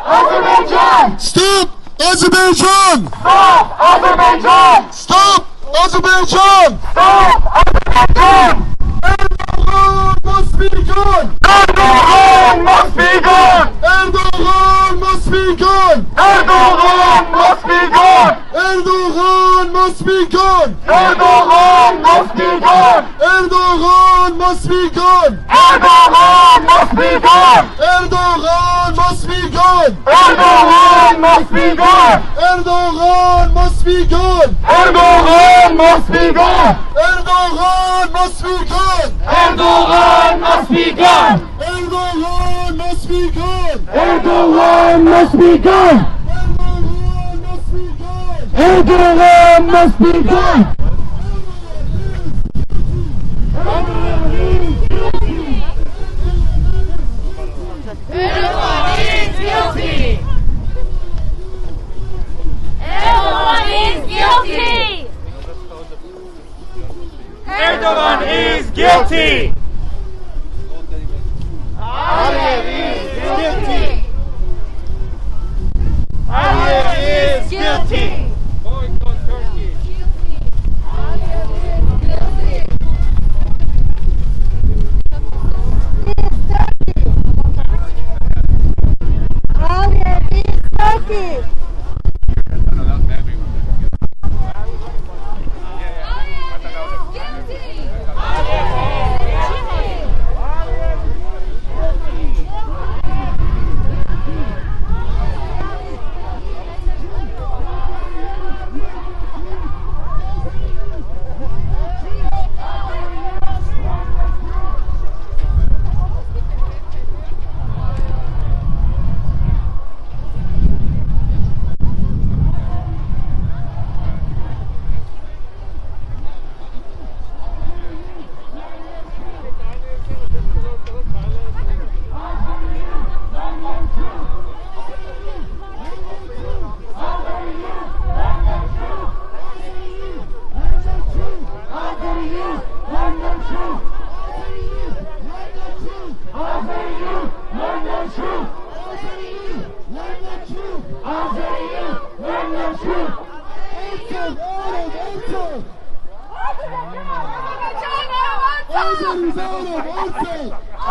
Azerbaijan! Stop Azerbaijan! Stop Azerbaijan! Stop Azerbaijan! Stop Azerbaijan! Stop Azerbaijan! Erdogan must be gone! Erdogan must be gone! Erdogan must be gone! Erdogan must be gone! Erdogan must be gone! Erdogan must be gone! Erdogan must be gone! Erdogan must be gone! Erdogan must be gone! Erdogan must be gone! Erdogan must be gone! Erdogan must be gone! Erdogan must be gone! Erdogan must be gone! Erdogan must be gone! Erdogan must be gone! Erdogan must be gone! Erdogan must be gone! Everyone is guilty! Everyone is guilty! Erdogan is guilty! Aliyev is guilty! Aliyev is guilty! Boycott Turkey! Aliyev is Turkey!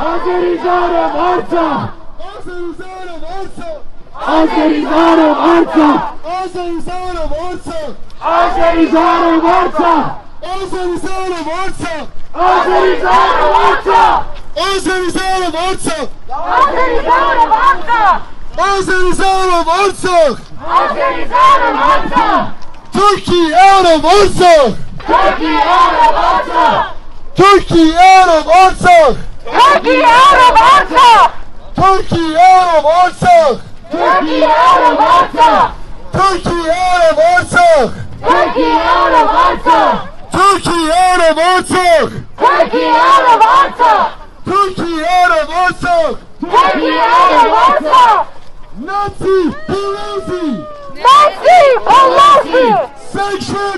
Azerizanov Artsakh! Azerizanov Artsakh! Azerizanov Artsakh! Azerizanov Artsakh! Azerizanov Artsakh! Azerizanov Artsakh! Azerizanov Artsakh! Azerizanov Artsakh! Azerizanov Artsakh! Azerizanov Artsakh! Azerizanov Artsakh! Turkey out of Artsakh! Turkey out of Artsakh! Turkey out of Artsakh! Turkey out of Artsakh! Turkey out of Artsakh! Turkey out of Artsakh! Turkey out of Artsakh! Turkey out of Artsakh! Turkey out of Artsakh! Turkey out of Artsakh! Turkey out of Artsakh! Turkey out of Artsakh! Nazi Pelosi! Nazi Pelosi! Sanction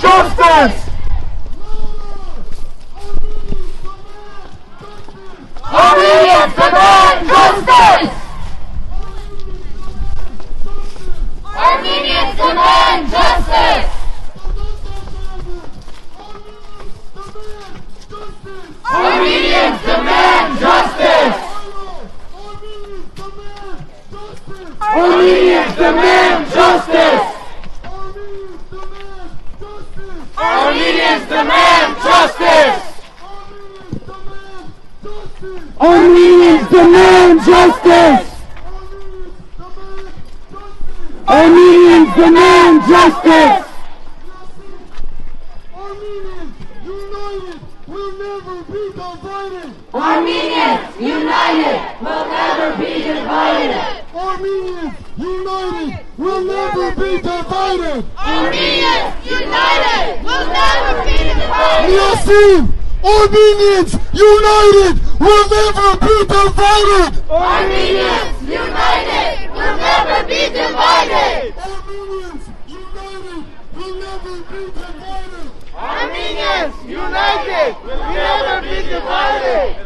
demand justice! Armenians demand justice! Armenians demand justice! Armenians demand justice! Armenians demand justice! Armenians demand justice! Armenians demand justice! Armenians demand justice! Armenians united will never be divided! Armenians united will never be divided! Armenians united will never be divided! Yasin! Armenians united will never be divided! Armenians united will never be divided! Armenians united will never be divided! Armenians united will never be divided!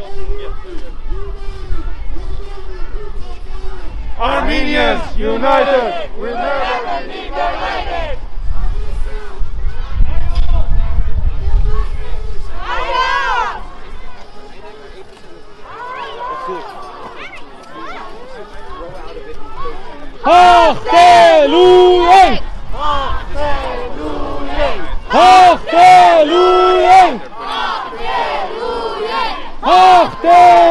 Armenians united will never be divided! Hallelujah! Hallelujah! Hallelujah! Hallelujah!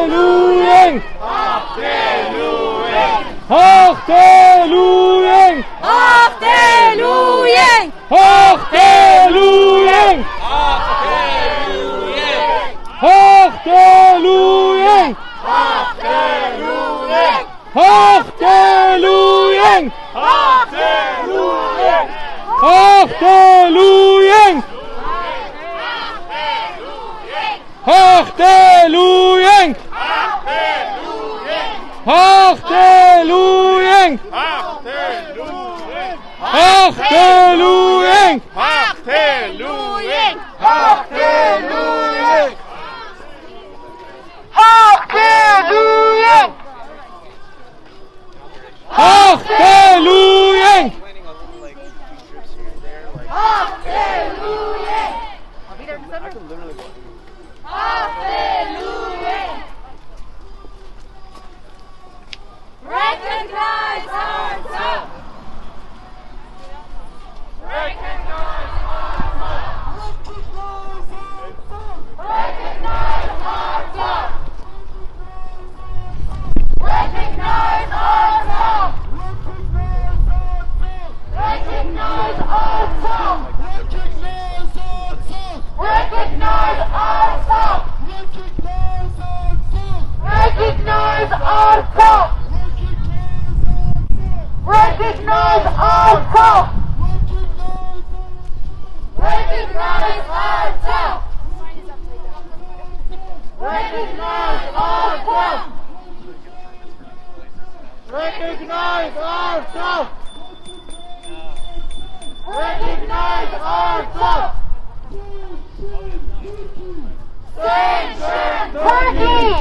Hallelujah! Hallelujah! Hallelujah! Hallelujah! Hallelujah! Hallelujah! Hallelujah! Hallelujah! Hallelujah! Recognize ourselves! Recognize ourselves! Recognize ourselves! Recognize ourselves! Recognize ourselves! Recognize ourselves! Recognize ourselves! Recognize ourselves! Recognize ourselves! Recognize ourselves! Recognize ourselves! Recognize ourselves! Sanction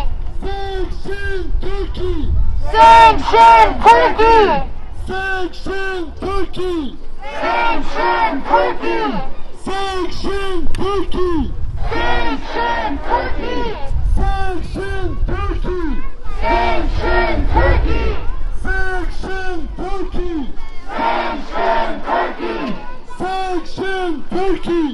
Turkey! Sanction Turkey! Sanction Turkey! Sanction Turkey! Sanction Turkey! Sanction Turkey! Sanction Turkey! Sanction Turkey! Sanction Turkey! Sanction Turkey! Sanction Turkey! Sanction Turkey!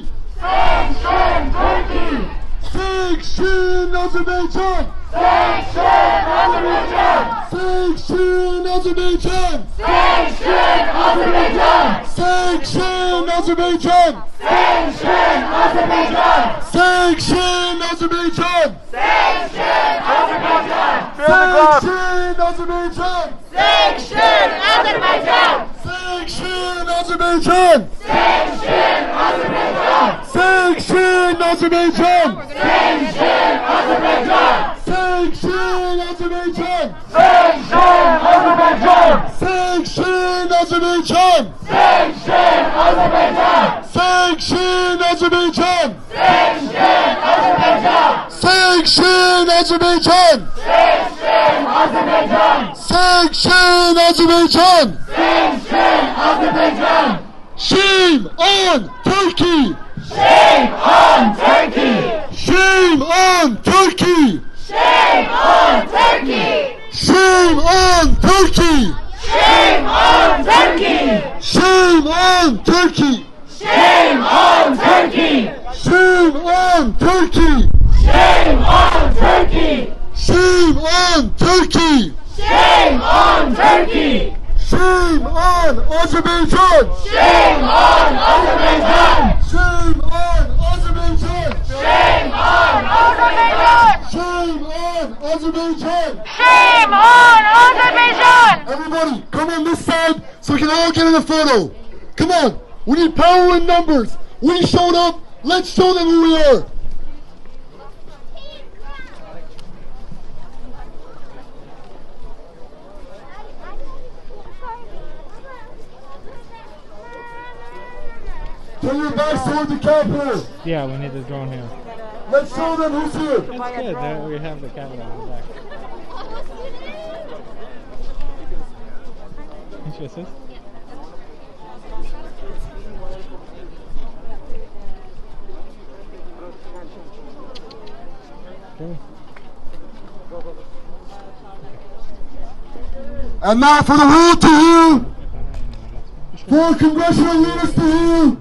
Sanction Turkey! Sanction Azerbaijan! Sanction Azerbaijan! Sanction Azerbaijan! Sanction Azerbaijan! Sanction Azerbaijan! Sanction Azerbaijan! Sanction Azerbaijan! Sanction Azerbaijan! Sanction Azerbaijan! Sanction Azerbaijan! Sanction Azerbaijan! Sanction Azerbaijan! Sanction Azerbaijan! Sanction Azerbaijan! Sanction Azerbaijan! Sanction Azerbaijan! Sanction Azerbaijan! Sanction Azerbaijan! Sanction Azerbaijan! Sanction Azerbaijan! Sanction Azerbaijan! Sanction Azerbaijan! Sanction Azerbaijan! Sanction Azerbaijan! Shame on Turkey! Shame on Turkey! Shame on Turkey! Shame on Turkey! Shame on Turkey! Shame on Turkey! Shame on Turkey! Shame on Turkey! Shame on Turkey! Shame on Turkey! Shame on Turkey! Shame on Turkey! Shame on Azerbaijan! Shame on Azerbaijan! Shame on Azerbaijan! Shame on Azerbaijan! Shame on Azerbaijan! Shame on Azerbaijan! Everybody, come on this side so we can all get in a photo. Come on, we need power in numbers. We showed up, let's show them who we are. Turn your backs toward the capital. Yeah, we need the drone here. Let's show them who's here. It's good. There we have the camera on the back. Can you assist? Okay. And now for the world to hear. For congressional leaders to hear.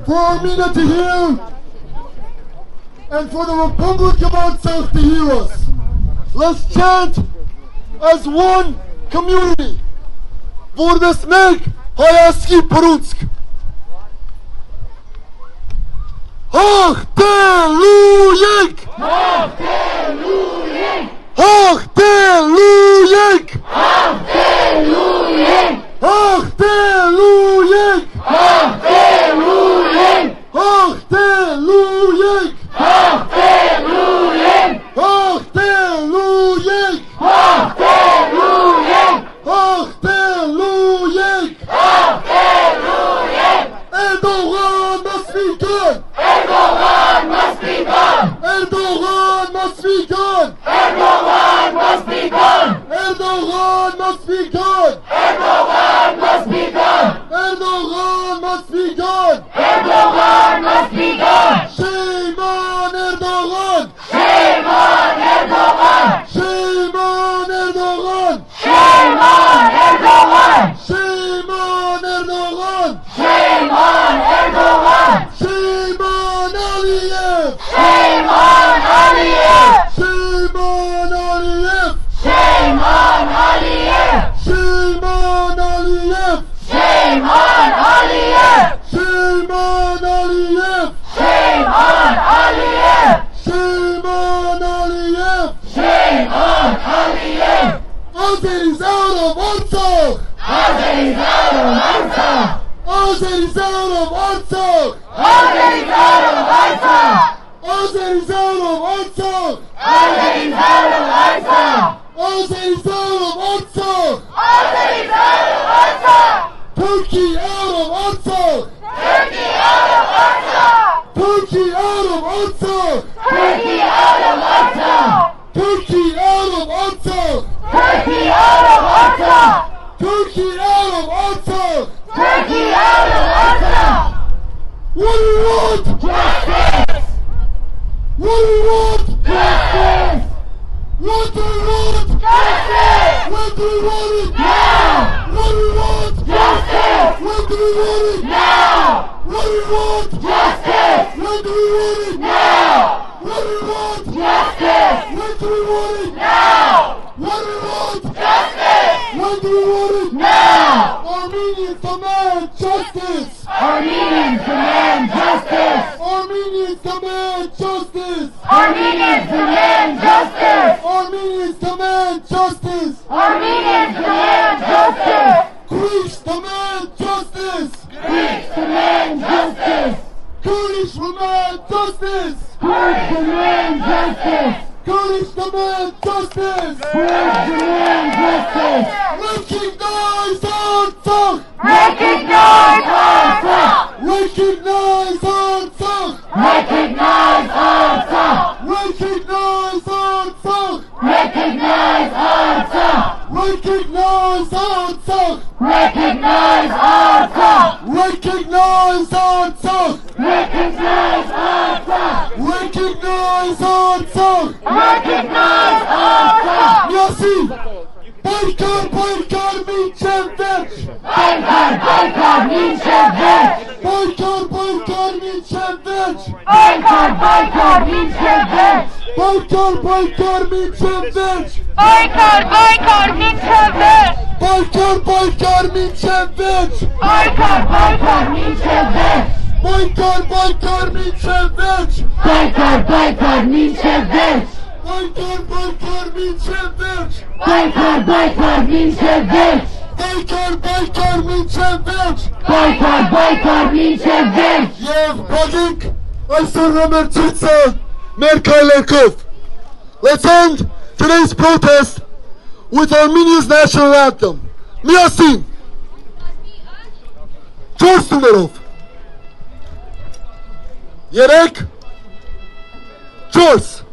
For Armenia to hear. And for the Republic of Artsakh to hear us. Let's chant as one community. Vordesmek Hayaski Parutsk. Hallelujah! Hallelujah! Hallelujah! Hallelujah! Hallelujah! Hallelujah! Hallelujah! Hallelujah! Hallelujah! Hallelujah! Hallelujah! Hallelujah! Erdogan must be gone! Erdogan must be gone! Erdogan must be gone! Erdogan must be gone! Erdogan must be gone! Erdogan must be gone! Erdogan must be gone! Erdogan must be gone! Shame on Erdogan! Shame on Erdogan! Shame on Erdogan! Shame on Erdogan! Shame on Erdogan! Shame on Erdogan! Shame on Aliyev! Shame on Aliyev! Shame on Aliyev! Shame on Aliyev! Shame on Aliyev! Shame on Aliyev! Shame on Aliyev! Shame on Aliyev! Shame on Aliyev! Shame on Aliyev! Azer is out of Artsakh! Azer is out of Artsakh! Azer is out of Artsakh! Azer is out of Artsakh! Azer is out of Artsakh! Azer is out of Artsakh! Azer is out of Artsakh! Azer is out of Artsakh! Turkey out of Artsakh! Turkey out of Artsakh! Turkey out of Artsakh! Turkey out of Artsakh! Turkey out of Artsakh! Turkey out of Artsakh! Turkey out of Artsakh! Turkey out of Artsakh! What do you want? Justice! What do you want? Justice! What do you want? Justice! When do you want it? Now! What do you want? Justice! When do you want it? Now! What do you want? Justice! When do you want it? Now! What do you want? Justice! When do you want it? Now! What do you want? Justice! When do you want it? Now! Armenians demand justice! Armenians demand justice! Armenians demand justice! Armenians demand justice! Armenians demand justice! Armenians demand justice! Greeks demand justice! Greeks demand justice! Kurdish demand justice! Kurds demand justice! Kurdish demand justice! Kurds demand justice! Recognize Artsakh! Recognize Artsakh! Recognize Artsakh! Recognize Artsakh! Recognize Artsakh! Recognize Artsakh! Recognize Artsakh! Recognize Artsakh! Yasin! Boykot Minchevich! Boykot Minchevich! Boykot Minchevich! Boykot Minchevich! Boykot Minchevich! Boykot Minchevich! Boykot Minchevich! Boykot Minchevich! Boykot Minchevich! Boykot Minchevich! Boykot Minchevich! Boykot Minchevich! Boykot Minchevich! Boykot Minchevich! Եվ բաժիկ այսօր համերցույցը մեր քայլերքով. Let's end today's protest with Armenia's national anthem. Միասին. 4 տներով. 3 4